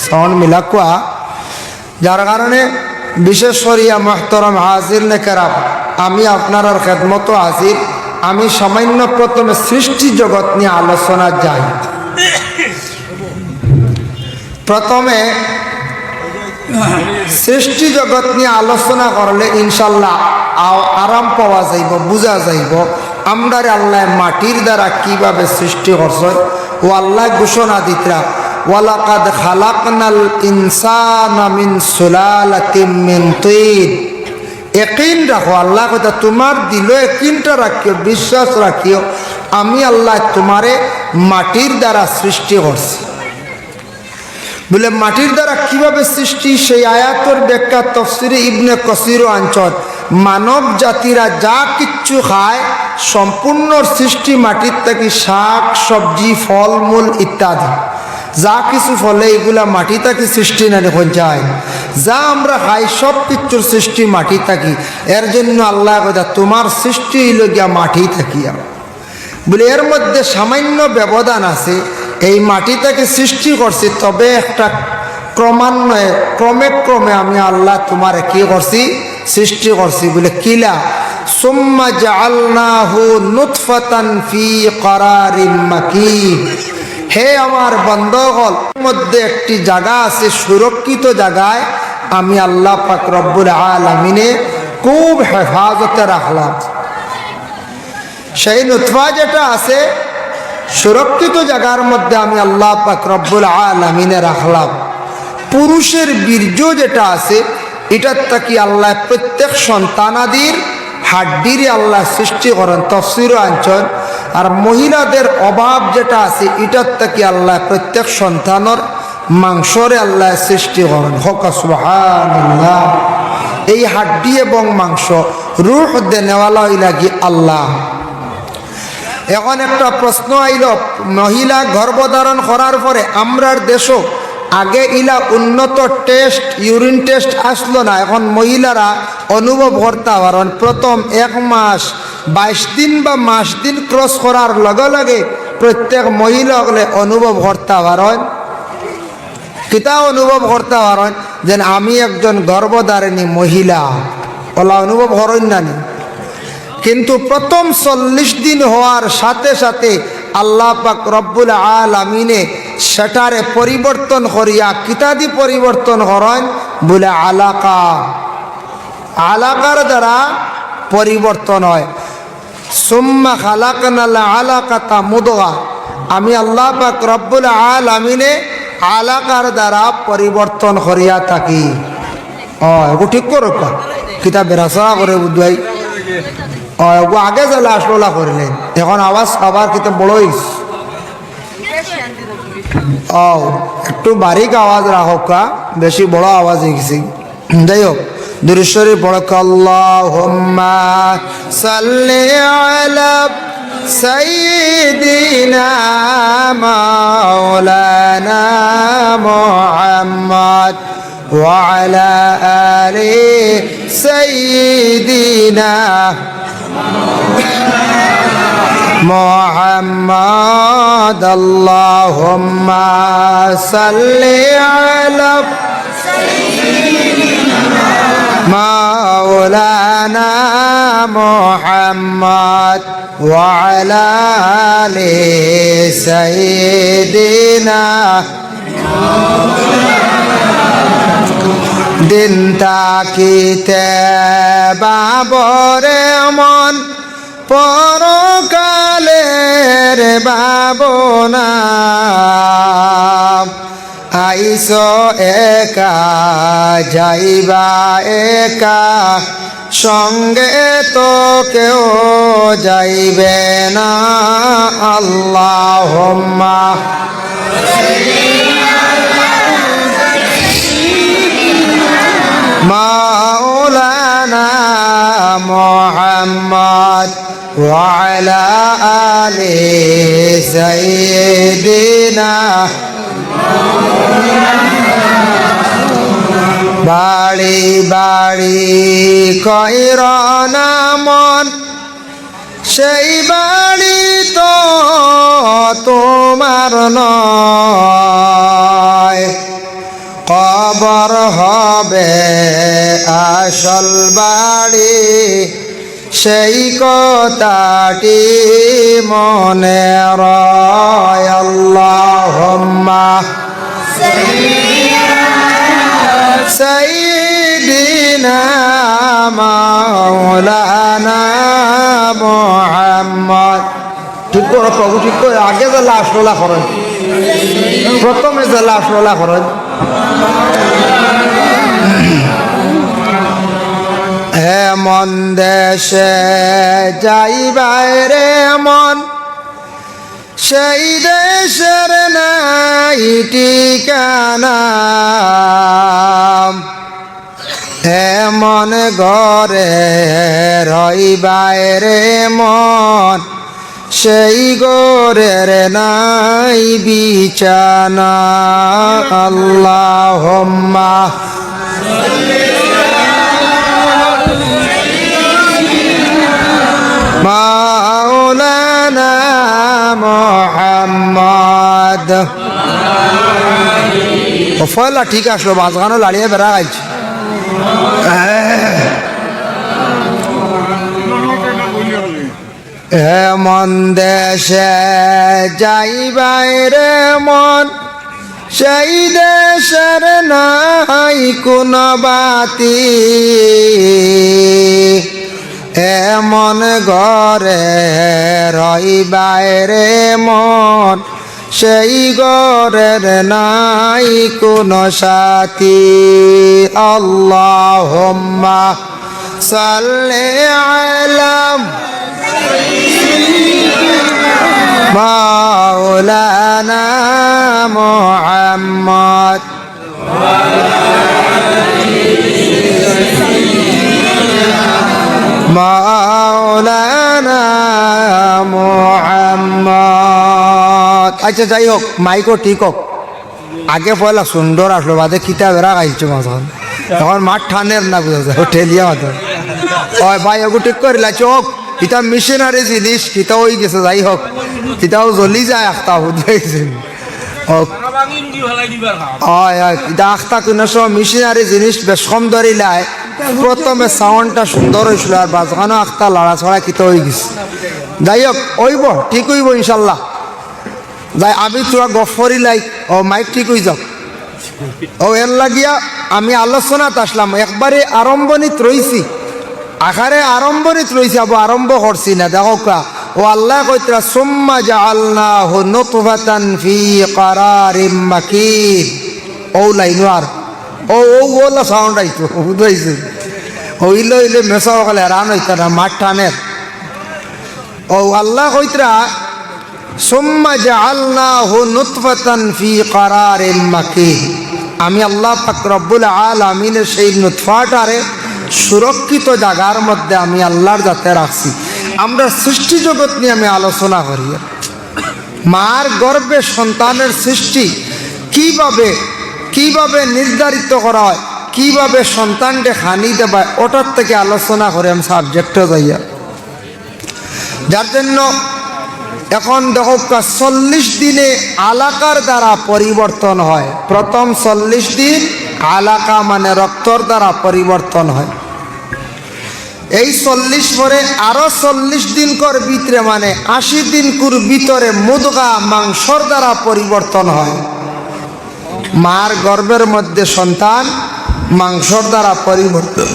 সাউন্ড মিলাকুয়া, যার কারণে বিশেষ করিয়া মোহতরম হাজির নেকেরাম, আমি আপনার খেদমত হাজির। আমি সামান্য প্রথমে সৃষ্টি জগৎ নিয়ে আলোচনা যাই। প্রথমে সৃষ্টি জগৎ নিয়ে আলোচনা করলে ইনশাল্লাহ আরাম পাওয়া যাইব, বুঝা যাইব আমরা আল্লাহ মাটির দ্বারা কিভাবে সৃষ্টি করছেন। ও আল্লাহ ঘোষণা দিতরা, ওয়ালাকাদ খালাকনাল ইনসানা মিন সুলালাতিন মিন তিন। ইয়াকিন রাখো, আল্লাহ কথা তোমার দিল ইয়াকিনটা রাখিও, বিশ্বাস রাখিও, আমি আল্লাহ তোমারে মাটির দ্বারা সৃষ্টি করছি। বলে মাটির দ্বারা কিভাবে সৃষ্টি, সেই আয়াতের ব্যাখ্যা তাফসীরে ইবনে কাসির অঞ্চল, মানব জাতিরা যা কিচ্ছু খায় সম্পূর্ণ সৃষ্টি মাটির থেকে, শাক সবজি ফলমূল ইত্যাদি যা কিছু ফলে এগুলা মাটি থেকে সৃষ্টি না দেখুন যায়, যা আমরা খাই সব কিছুর সৃষ্টি মাটি থাকি। এর জন্য আল্লাহ কথা তোমার সৃষ্টি হইল গিয়া মাটি থাকিয়া। বলে এর মধ্যে সামান্য ব্যবধান আছে, এই মাটি থেকে সৃষ্টি করছি, তবে একটা ক্রমান্বয়ে ক্রমে ক্রমে আমি আল্লাহ তোমার কি করছি, সৃষ্টি করছি। বলে কিলা, সুম্মা জাআলনাহু নুতফাতান ফি করারিন মাকিন। হে আমার বন্ধগণ, মধ্যে একটি জায়গা আছে, সুরক্ষিত জায়গায় আমি আল্লাহ পাক রব্বুল আলামিনে খুব হেফাজতে রাখলাম। সেই নুতফা যেটা আছে সুরক্ষিত জায়গার মধ্যে আমি আল্লাহ পাক রব্বুল আলামিনে রাখলাম। পুরুষের বীর্য যেটা আছে এটার থাকি আল্লাহ প্রত্যেক সন্তানাদির হাড্ডির আল্লাহ সৃষ্টি করেন, তফসির আঞ্চল। আর মহিলাদের অভাব যেটা আছে এটার থাকি আল্লাহ প্রত্যেক সন্তানের মাংসরে আল্লাহ সৃষ্টি করেন। হক সুবহানাল্লাহ। এই হাড্ডি এবং মাংস রূহ দেনেওয়ালা লাগি আল্লাহ। এখন একটা প্রশ্ন আইল, মহিলা গর্ভধারণ করার পরে আমরার দেশও আগে ইলা উন্নত টেস্ট, ইউরিন টেস্ট আসলো না। এখন মহিলারা অনুভব করতে পারেন প্রথম 1 মাস 22 দিন বা মাস দিন ক্রস করার লগে লগে প্রত্যেক মহিলা হলে অনুভব করতে পারেন, কিতা অনুভব করতে পারেন যে আমি একজন গর্ভধারিণী মহিলা, ওলা অনুভব করেন না নি? কিন্তু প্রথম 40 দিন হওয়ার সাথে সাথে আল্লাহ পাক রব্বুল আলামিনে সেটারে পরিবর্তন করিয়া কিতাদি পরিবর্তন করেন বলে আলাকা, আলাকার দ্বারা পরিবর্তন হয়। সুম্মা খালাকনাল আলাকাতা মুদগা, আমি আল্লাহ পাক রব্বুল আলামিনে আলাকার দ্বারা পরিবর্তন করিয়া থাকি। এগো ঠিক করো কিতাব বেরাসা করে বুঝাই। আগে যারা আসলা করলেন, এখন আওয়াজ আবার কিন্তু বড় হইস। একটু বারিক আওয়াজ রাখা, বেশি বড় আওয়াজ হয়ে গেছি। যাই হোক, দুরুশ্বরী বড় আল্লাহুম্মা সাল্লি আলা সাইয়্যিদিনা মাওলানা মুহাম্মদ ওয়া আলা আলি সাইয়্যিদিনা মুহাম্মদ। আল্লাহুম্মা সাল্লি আলা মাওলানা মুহাম্মদ ওয়া আলা আলি সাইয়্যিদিনা। দিন তাকিতে বাবরে মন পরকালের ভাবনা, আইস একা যাইবা একা, সঙ্গে তো কেউ যাইবে না। আল্লাহুম্মা মাওলানা মুহাম্মদ ওয়া আলা আলি সাইয়্যিদিনা। বাড়ি বাড়ি কইরনা মন, সেই বাড়ি তো তোমার নয়। কবর হবে আসল বাড়ি, সেই কথাটি মনে রয়। আল্লাহুম্মা সাইয়্যিদিনা মাওলানা মুহাম্মদ। ঠিক করো প্রভু, ঠিক করে। আগে যে লাশলা করেন, প্রথমে যে লাশলা করেন। এমন দেশে যাইবাই রে মন, সেই দেশের নাই ঠিকানা। এমন ঘরে রইবাই রে মন, সেই ঘরের নাই বিছানা। আল্লাহুম্মা মাওলানা মুহাম্মদ। ফলা ঠিক আসলো, মাঝখানে লাড়িয়ে বেড়া গাইছে। এমন দেশে যাইবাই রে মন, সেই দেশের নাই কোন বাতি। এমন ঘরে রইবায় রে মন, সেই ঘরের নাই কোনো সাথী। আল্লাহুম্মা সাল্লি আলা মাওলানা মুহাম্মদ। মাওলানা মুহাম্মদ। আচ্ছা যাই হোক, মাইকও ঠিক হোক। আগে পয়লা সুন্দর আসলো, বাদে কিতাব এরা গাইছে মাঝখান, তখন মাঠ ঠানের না বুঝা যায় ঠেলিয়া মাথা। হয় ভাই ওগু ঠিক করে লাইছে হোক, কিতাব মিশনারি জিনিস, কিতাব হয়ে গেছে। যাই হোক, কিতাব জ্বলি যায় আখতা বুঝাইছে হোক। হয় হয়, কিতা আখতা কোনো সময় মিশনারি জিনিস বেশ কম ধরিলায়। প্রথমে সাউন্ডটা সুন্দর হয়েছিল, আর বাজখানো আখতা লড়া ছড়া কিতা হয়ে গেছে। যাই হোক, ওইব ঠিক হইব ইনশাল্লাহ। যাই আমি তোরা গফরি লাই, ও মাইক ঠিক হয়ে যাও। ও এর লাগিয়া আমি আলোচনাত আসলাম, একবারে আরম্ভণিত রইছি, আখারে আরম্ভণিত রইছি, আবু আরম্ভ করছি না। দেখো কা ও আল্লাহ কইতরা সুম্মা জাআলনাহু নুতফাতান ফি ক্বারারিম মাকিন। ও লাইন আর ও ও ওলা সাউন্ড আইতো বুঝাইছে। হইলে হইলে মেসাও গেলে রান হইতা না, মাঠ টানের। ও আল্লাহ কইতরা সুম্মা জাআলনাহু নুতফাতান ফি ক্বারারিম মাকিন। আমি আল্লাহ পাক রব্বুল আলামিনের সেই নুতফাটারে সুরক্ষিত জায়গার মধ্যে আমি আল্লাহর যাতে রাখছি। আমরা সৃষ্টি জগৎ নিয়ে আমি আলোচনা করি। মার গর্ভে সন্তানের সৃষ্টি কিভাবে কিভাবে নির্ধারিত করা হয়, কিভাবে সন্তানকে খানি দেবা, ওটার থেকে আলোচনা করে আমি সাবজেক্টে যাইয়া। যার জন্য এখন দেখো 40 দিনে আলাকার দ্বারা পরিবর্তন হয়। প্রথম 40 দিন আলাকা মানে রক্তর দ্বারা পরিবর্তন হয়। এই 40 পরে আরো 40 দিন কর ভিতরে মানে 80 দিন কুর ভিতরে মুদগা মাংসর দ্বারা পরিবর্তন হয়। মার গর্ভের মধ্যে সন্তান মাংসর দ্বারা পরিবর্তন।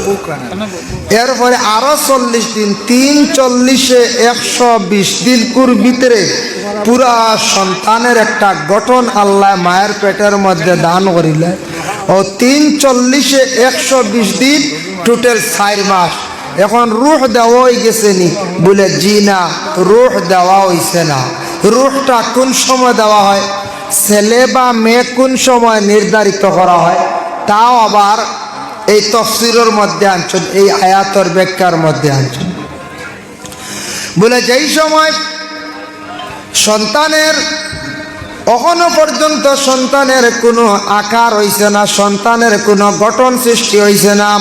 এরপরে আরো 40 দিন, 340-এ 120 দিন কুর ভিতরে পুরা সন্তানের একটা গঠন আল্লাহ মায়ের পেটের মধ্যে দান করিলে। ও 340-এ 120 দিন, টোটাল 4 মাস। এখন রুহ দেওয়া হয়ে গেছে নি? বলে জি না, রুহ দেওয়া হইছে না। রুহটা কোন সময় দেওয়া হয়, ছেলে বা মেয়ে কোন সময় নির্ধারিত করা হয়, তাও আবার এই তফসিরের মধ্যে আনছেন, এই আয়াতের ব্যাখ্যার মধ্যে আনছেন। বলে যেই সময় সন্তানের এখনো পর্যন্ত সন্তানের কোনো আকার হইছে না, সন্তানের কোনো গঠন সৃষ্টি হইছে না,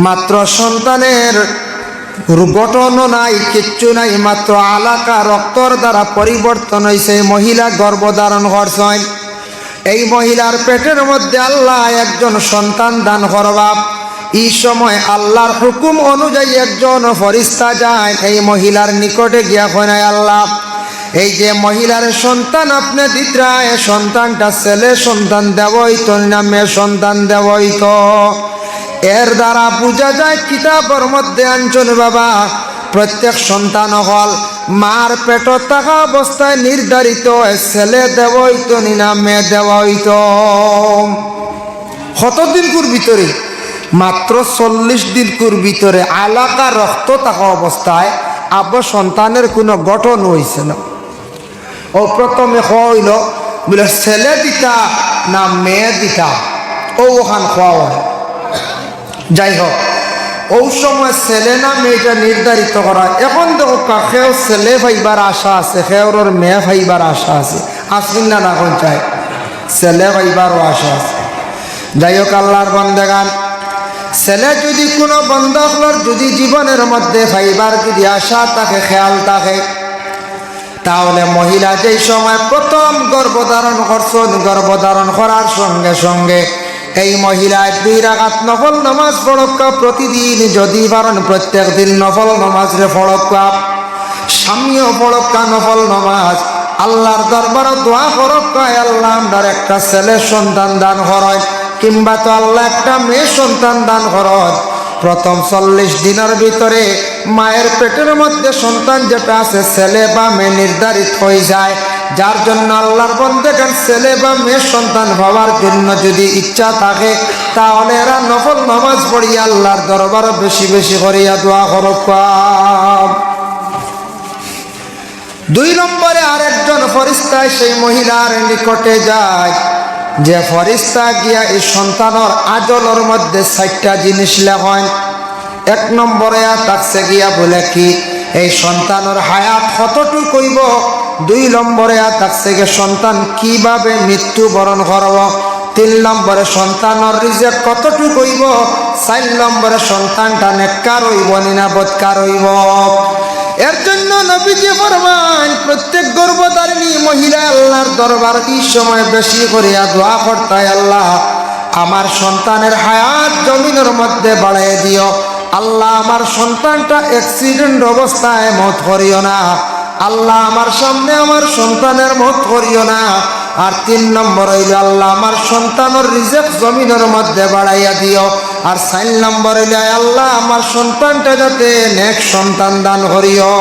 মাত্র সন্তানের গঠনও নাই, কিচ্ছু নাই, মাত্র আলাকা রক্তর দ্বারা পরিবর্তন হয়েছে। মহিলা গর্ভধারণ করছেন, এই মহিলার পেটের মধ্যে আল্লাহ একজন সন্তান দান করবা। এই সময় আল্লাহর হুকুম অনুযায়ী একজন ফরিস্তা যায় এই মহিলার নিকটে গিয়া কয়, আল্লাহ এই যে মহিলার সন্তান আপনি দিতরা, এ সন্তানটা ছেলে সন্তান দেবই তো না মেয়ে সন্তান দেবই তো? এর দ্বারা বোঝা যায় কিতাবের মধ্যে আনছেন বাবা, প্রত্যেক সন্তান হল মার পেট থাকা অবস্থায় নির্ধারিত, ছেলে দেওয়া হইতো না মেয়ে দেওয়া হইতো। কতদিন কুর ভিতরে? মাত্র 40 দিন কুর ভিতরে আলাকা রক্ত থাকা অবস্থায় আবার সন্তানের কোনো গঠন হইছে না। ও প্রথমে হইল বলে ছেলে দিতা না মেয়ে দিতা, ও ওখান খাওয়া হয়। যাই হোক, ওই সময় ছেলে না মেয়েটা নির্ধারিত করা। এখন দেখো কাকেও ছেলে ভাইবার আশা আছে, খেওর মেয়ে ভাইবার আশা আছে, আসিন না কোন চাই ছেলে ভাইবারও আশা আছে। যাই হোক, আল্লাহর বান্দাগান, ছেলে যদি কোনো বন্ধকলর যদি জীবনের মধ্যে ভাইবার যদি আশা থাকে, খেয়াল থাকে, তাহলে মহিলা যেই সময় প্রথম গর্ভধারণ করছেন, গর্ভধারণ করার সঙ্গে সঙ্গে এই মহিলায় 2 রাকাত নফল নামাজ পড়ক্কা প্রতিদিন, যদি পারেন প্রত্যেক দিন নফল নামাজ রে পড়ক্কা, স্বামীও পড়ক্কা নফল নামাজ, আল্লাহর দরবারে দোয়া করক্কা, আল্লাহ আমার একটা ছেলে সন্তান দান করেন, কিংবা তো আল্লাহ একটা মেয়ে সন্তান দান করেন। প্রথম 40 দিনের ভিতরে মায়ের পেটের মধ্যে সন্তান যেটা আছে ছেলে বা মেয়ে নির্ধারিত হয়ে যায়। যার জন্য আল্লাহর বান্দাগণ ছেলে বা মেয়ে সন্তান হওয়ার জন্য যদি ইচ্ছা থাকে তাহলে এরা নফল নামাজ পড়িয়া আল্লাহর দরবারে বেশি বেশি করিয়া দোয়া করুক। 2 নম্বরে আরেকজন ফেরেশতা সেই মহিলার নিকটে যায়, যে ফেরেশতা গিয়া এই সন্তানের আজলের মধ্যে 4টা জিনিস লেখেন। 1 নম্বরে তাকছে গিয়া বলে কি এই সন্তানের হায়াত কতটুকু হইব, 2 নম্বরে তাকছে গিয়ে সন্তান কিভাবে মৃত্যুবরণ করব, 3 নম্বরে সন্তানের রিজিক কতটুকু হইব, 4 নম্বরে সন্তানটা নেককার হইব না বদকার হইব। এর জন্য নবীজি ফরমান প্রত্যেক গর্ভধারিণী মহিলা আল্লাহর দরবার এই সময় বেশি করিয়া দোয়া করতায়, আল্লাহ আমার সন্তানের হায়াত জমিনের মধ্যে বাড়াইয়া দিও, আল্লাহ আমার সন্তানটা অ্যাক্সিডেন্ট অবস্থায় মত করিও না, আল্লাহ আমার সামনে আমার সন্তানের মত করিও না। আর 3 নম্বর হইল আল্লাহ আমার সন্তানের রিজিক জমিনের মধ্যে বাড়াইয়া দিও। আর 4 নম্বর হইল আল্লাহ আমার সন্তানটা যাতে নেক সন্তান দান করিও।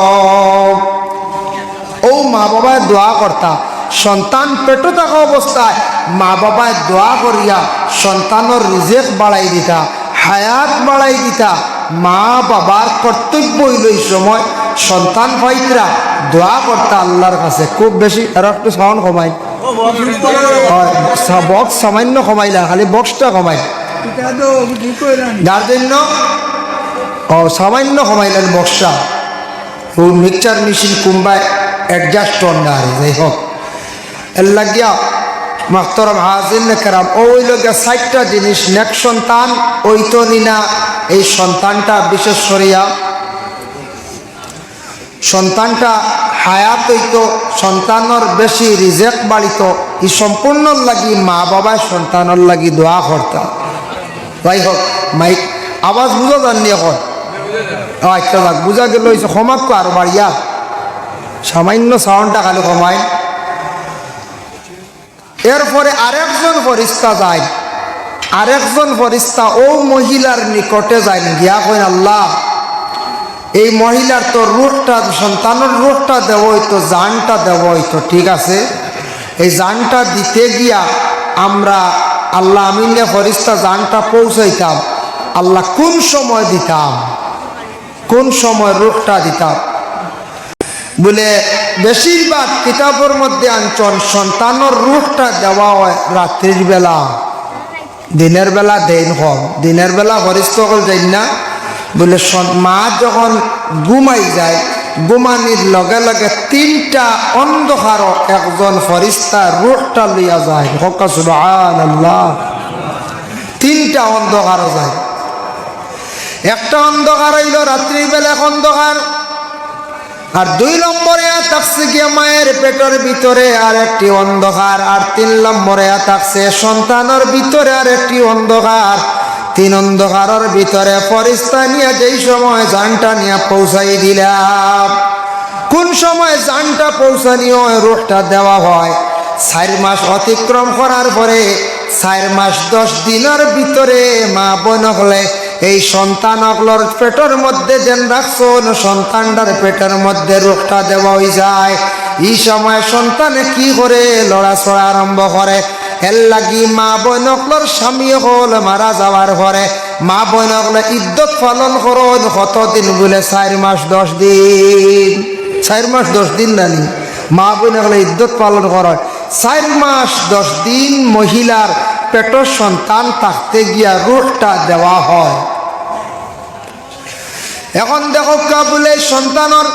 ও মা বাবায় দোয়া করতা, সন্তান পেটে থাকা অবস্থায় মা বাবায় দোয়া করিয়া সন্তানের রিজিক বাড়াই দিতা, হায়াত বাড়াই দিতা। মা বাবার কর্তব্য হইল এই সময় সন্তান পাইতরা দোয়া করতা আল্লাহর কাছে খুব বেশি। আর একটু সাউন্ড কমাই, বক্স সামান্য কমাইলা, খালি বক্সটা কমাই, যার জন্য সামান্য কমাইলেন বক্সটা। মিক্সচার মেশিন কুম্বায় অ্যাডজাস্ট না আর যাই হোক এর লাগিয়া মাহতরম হাজির কেরাম ওই লোকে 4টা জিনিস নেক সন্তান ওই তো নিনা এই সন্তানটা বিশেষ করিয়া সন্তানটা হায়াত হইতো, সন্তানের বেশি রিজিক বাড়িত, এই সম্পূর্ণ লাগি মা বাবায় সন্তানের লাগি দোয়া করতা। যাই হোক মাইক আওয়াজ বুঝা যাননি এখন? আচ্ছা যাক, বুঝা গেল ক্ষমাক আর বাড়িয়া সামান্য সাউন্ডটা খালি কমায়। এরপরে আরেকজন ফেরেশতা যায়, আরেকজন ফেরেশতা ও মহিলার নিকটে যায়, গিয়া কইন আল্লাহ এই মহিলার তো রূহটা সন্তানের রূহটা দেব হইতো, জানটা দেব হইতো, ঠিক আছে এই জানটা দিতে গিয়া আমরা আল্লাহ আমিনে ফেরেশতা জানটা পৌঁছাইতাম, আল্লাহ কোন সময় দিতাম, কোন সময় রূহটা দিতাম? বলে বেশিরভাগ কিতাবের মধ্যে আনছন সন্তানের রূহটা দেওয়া হয় রাত্রির বেলা, দিনের বেলা দেন কম, দিনের বেলা ফেরেশতা কল যাই না। বলে মা যখন ঘুমাই যায় ঘুমানির লগে লগে 3টা অন্ধকার একজন ফেরেশতা রূহটা লইয়া যায়। সুবহানাল্লাহ, 3টা অন্ধকার যায়। একটা অন্ধকার হইল রাত্রির বেলা অন্ধকার, আর 2 নম্বরে থাকছে গিয়ে মায়ের পেটের ভিতরে আর একটি অন্ধকার, আর 3 নম্বরে থাকছে সন্তানের ভিতরে আর একটি অন্ধকার। 3 অন্ধকারের ভিতরে ফেরেশতা নিয়ে যেই সময় জানটা নিয়ে পৌঁছাই দিলাম, কোন সময় জানটা পৌঁছানিও রূহটা দেওয়া হয় 4 মাস অতিক্রম করার পরে 4 মাস 10 দিনের ভিতরে মা বোন হলে এই সন্তানগুলোর পেটের মধ্যে যেন রাখছো সন্তানটার পেটের মধ্যে রূহটা দেওয়া হয়ে যায়। এই সময় সন্তানে কি করে লড়াচড়া আরম্ভ করে, এর লাগি মা বোনগুলোর স্বামী হল মারা যাওয়ার পরে মা বোনগুলো ইদ্যত পালন করুন কতদিন বলে 4 মাস 10 দিন, 4 মাস 10 দিন জানি মা বোনগুলো ইদ্যত পালন করে 4 মাস 10 দিন মহিলার পেটের সন্তান থাকতে গিয়া রূহটা দেওয়া হয়। এখন দেখো কাবুলে সন্তানের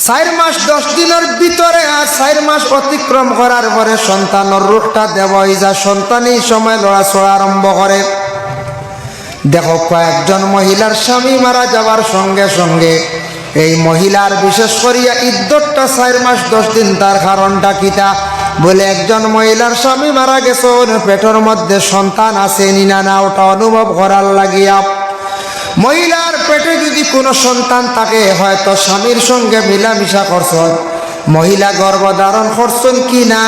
4 মাস 10 দিনের ভিতরে আর 4 মাস অতিক্রম করার পরে সন্তানের রূহটা দেওয়া হয়ে যায়। সন্তান এই সময় লড়াচড়া আরম্ভ করে। দেখো কয়েকজন মহিলার স্বামী মারা যাওয়ার সঙ্গে সঙ্গে এই মহিলার বিশেষ করিয়া ইদ্যতটা 4 মাস 10 দিন, তার কারণটা কিতা বলে একজন মহিলার স্বামী মারা গেছে, পেটের মধ্যে সন্তান আছে নিনা না ওটা অনুভব করার লাগিয়া মহিলার পেটে যদি কোনো সন্তান থাকে হয়তো স্বামীর সঙ্গে মিলামিশা করছ, মহিলা গর্ভধারণ করছেন কি না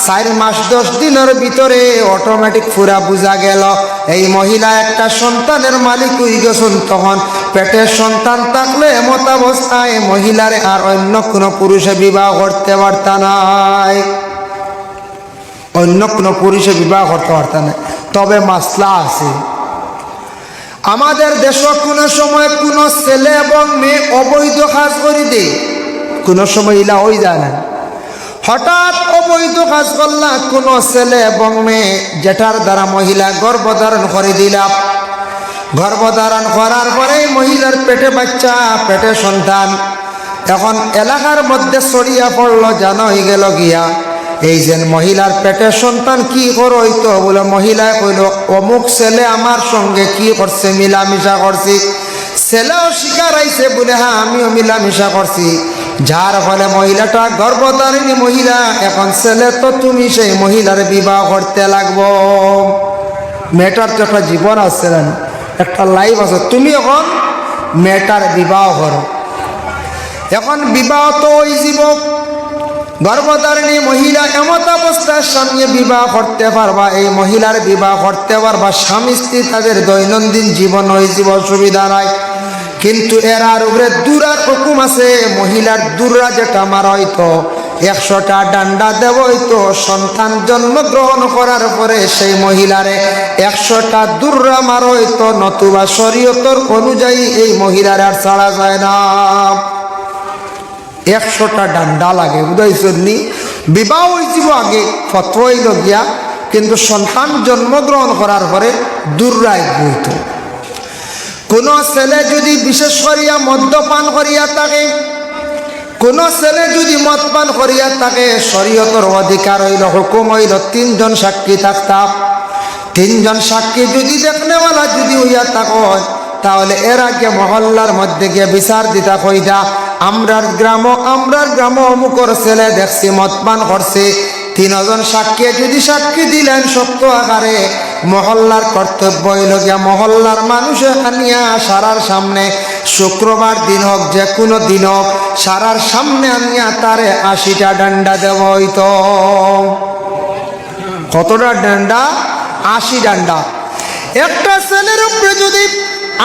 4 মাস 10 দিনের ভিতরে অটোমেটিক পুরা বোঝা গেল এই মহিলা একটা সন্তানের মালিক হয়ে গেছেন। তখন পেটে সন্তান থাকলে এমত অবস্থায় মহিলারে আর অন্য কোনো পুরুষে বিবাহ করতে পারত নাই, অন্য কোনো পুরুষে বিবাহ করতে পারত না। তবে মাসলা আছে, আমাদের দেশ কোনো সময় কোনো ছেলে এবং মেয়ে অবৈধ কাজ করে দেয়, কোনো সময় ইলা হয়ে যায় না। হঠাৎ অবৈধ কাজ করলা কোনো ছেলে এবং মেয়ে, যেটার দ্বারা মহিলা গর্ভধারণ করে দিলাম। গর্ভধারণ করার পরে মহিলার পেটে বাচ্চা, পেটে সন্তান। এখন এলাকার মধ্যে ছড়িয়ে পড়লো, জানা হয়ে গেল গিয়া এই যে মহিলার পেটের সন্তান কি করইতো, বলে মহিলায় কইল অমুক ছেলে আমার সঙ্গে কি করছে, মিলামিশা করছি। ছেলেও স্বীকার আইছে বলে হ্যাঁ আমিও মিলামিশা করছি। যার ফলে মহিলাটা গর্ভধারিণী মহিলা। এখন ছেলে তো তুমি সেই মহিলার বিবাহ করতে লাগবো। মেয়েটার তো একটা জীবন আছে না, একটা লাইফ আছে, তুমি এখন মেয়েটার বিবাহ করো। এখন বিবাহ তো ওই জীবক গর্ভধারিণী মহিলা এমত অবস্থার সঙ্গে বিবাহ করতে পারবা, এই মহিলার বিবাহ করতে পারবা। স্বামী স্ত্রী তাদের দৈনন্দিন জীবন ওই জীবন সুবিধা নাই, কিন্তু এরার উপরে দুরার হুকুম আছে। মহিলার দুরা যেটা মারা হইতো 100টা ডান্ডা দেব হইতো, সন্তান জন্মগ্রহণ করার পরে সেই মহিলারে 100টা দুর্রা মারা হইতো, নতুবা শরীয়তর অনুযায়ী এই মহিলার আর ছাড়া যায় না। 100টা ডান্ডা লাগে, বুঝাইছনি? বিবাহ হয়েছিল আগে ফতোয়া হইল গিয়া, কিন্তু সন্তান জন্মগ্রহণ করার পরে দুর্রায় বইত। কোন ছেলে যদি বিশেষ করিয়া মদ্যপান করিয়া থাকে, কোন ছেলে যদি মদ পান করিয়া থাকে, শরীয়তের অধিকার হইল, হুকুম হইল 3 জন সাক্ষী থাকতাম। 3 জন সাক্ষী যদি দেখনেওয়ালা যদি হইয়া থাকো, তাহলে এর আগে মহল্লার মধ্যে গিয়ে বিচার দিতা কইটা আমরার গ্রাম অমুকর ছেলে দেখছি মদ পান করছে। 3 জন সাক্ষী যদি সাক্ষী দিলেন সত্য আকারে, মহল্লার কর্তব্য হইল গিয়া মহল্লার মানুষে আনিয়া সারার সামনে, শুক্রবার দিন হোক যে কোনো দিন হোক, সারার সামনে আনিয়া তারে 80টা ডান্ডা দেব হইতো। কতটা ডান্ডা? 80 ডান্ডা। একটা ছেলের উপরে যদি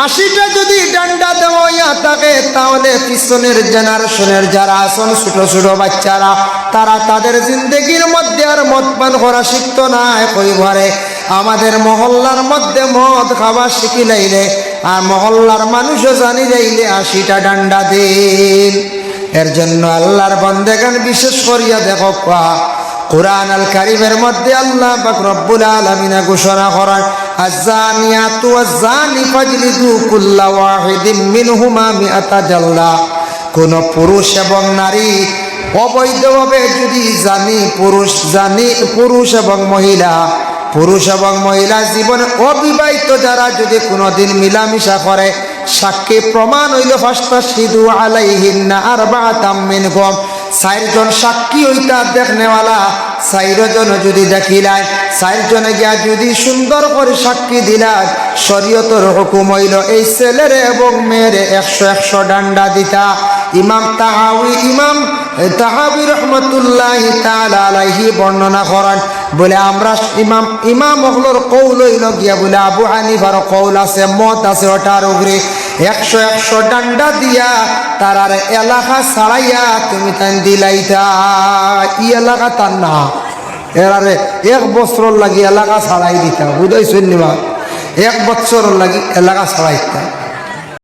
80টা যদি ডান্ডা দেওয়া হইয়া থাকে, তাহলে পিছনের জেনারেশনের যারা আছেন ছোট ছোট বাচ্চারা, তারা তাদের জিন্দগির মধ্যে আর মদ পান করা শিখত না। কইবারে আমাদের মহল্লার মধ্যে মদ খাওয়া শিখি লাইলে আর মহল্লার মানুষও জানি যাইলে 80টা ডান্ডা দিন। এর জন্য আল্লাহর বান্দাগান বিশেষ করিয়া দেখো কুরআন আল কারীমের মধ্যে আল্লাহ পাক রব্বুল আলামিন ঘোষণা করেন, আয-যানিয়াতু ওয়াজ-যানি ফাজলিদু কুল্লা ওয়াহিদিম মিনহুমা মিআতা জাল্লা। কোন পুরুষ এবং নারী অবৈধভাবে যদি পুরুষ এবং মহিলা জীবনে অবিবাহিত যারা যদি কোনোদিন মিলামিশা করে, সাক্ষী প্রমাণ হইল ফাস্তাশহিদু আলাইহিন্না আরবাআতাম মিনকুম। 4 জন সাক্ষী হইতা দেখনেওয়ালা, 4 জন যদি দেখিলায়, 4 জনে গিয়া যদি সুন্দর করে সাক্ষী দিলাম, শরীয়তের হুকুম হইল এই ছেলেরে এবং মেয়েরে 100 ডান্ডা দিতা। ইমাম তাহাবি রহমতুল্লাহি তাআলা আলাইহি বর্ণনা করেন, বলে আমরা ইমাম হলোর কৌল হইল গিয়া বলে আবু হানিফার কৌল আছে, মত আছে ওটার উপরে 100 ডান্ডা দিয়া তারার এলাকা ছাড়াইয়া তুমি তান দিলাইতা। ই এলাকা তার না, এরারে 1 বছর লাগি এলাকা ছাড়াই দিতা, বুঝাইছেন নিবা? 1 বছর লাগি এলাকা ছাড়াইতা।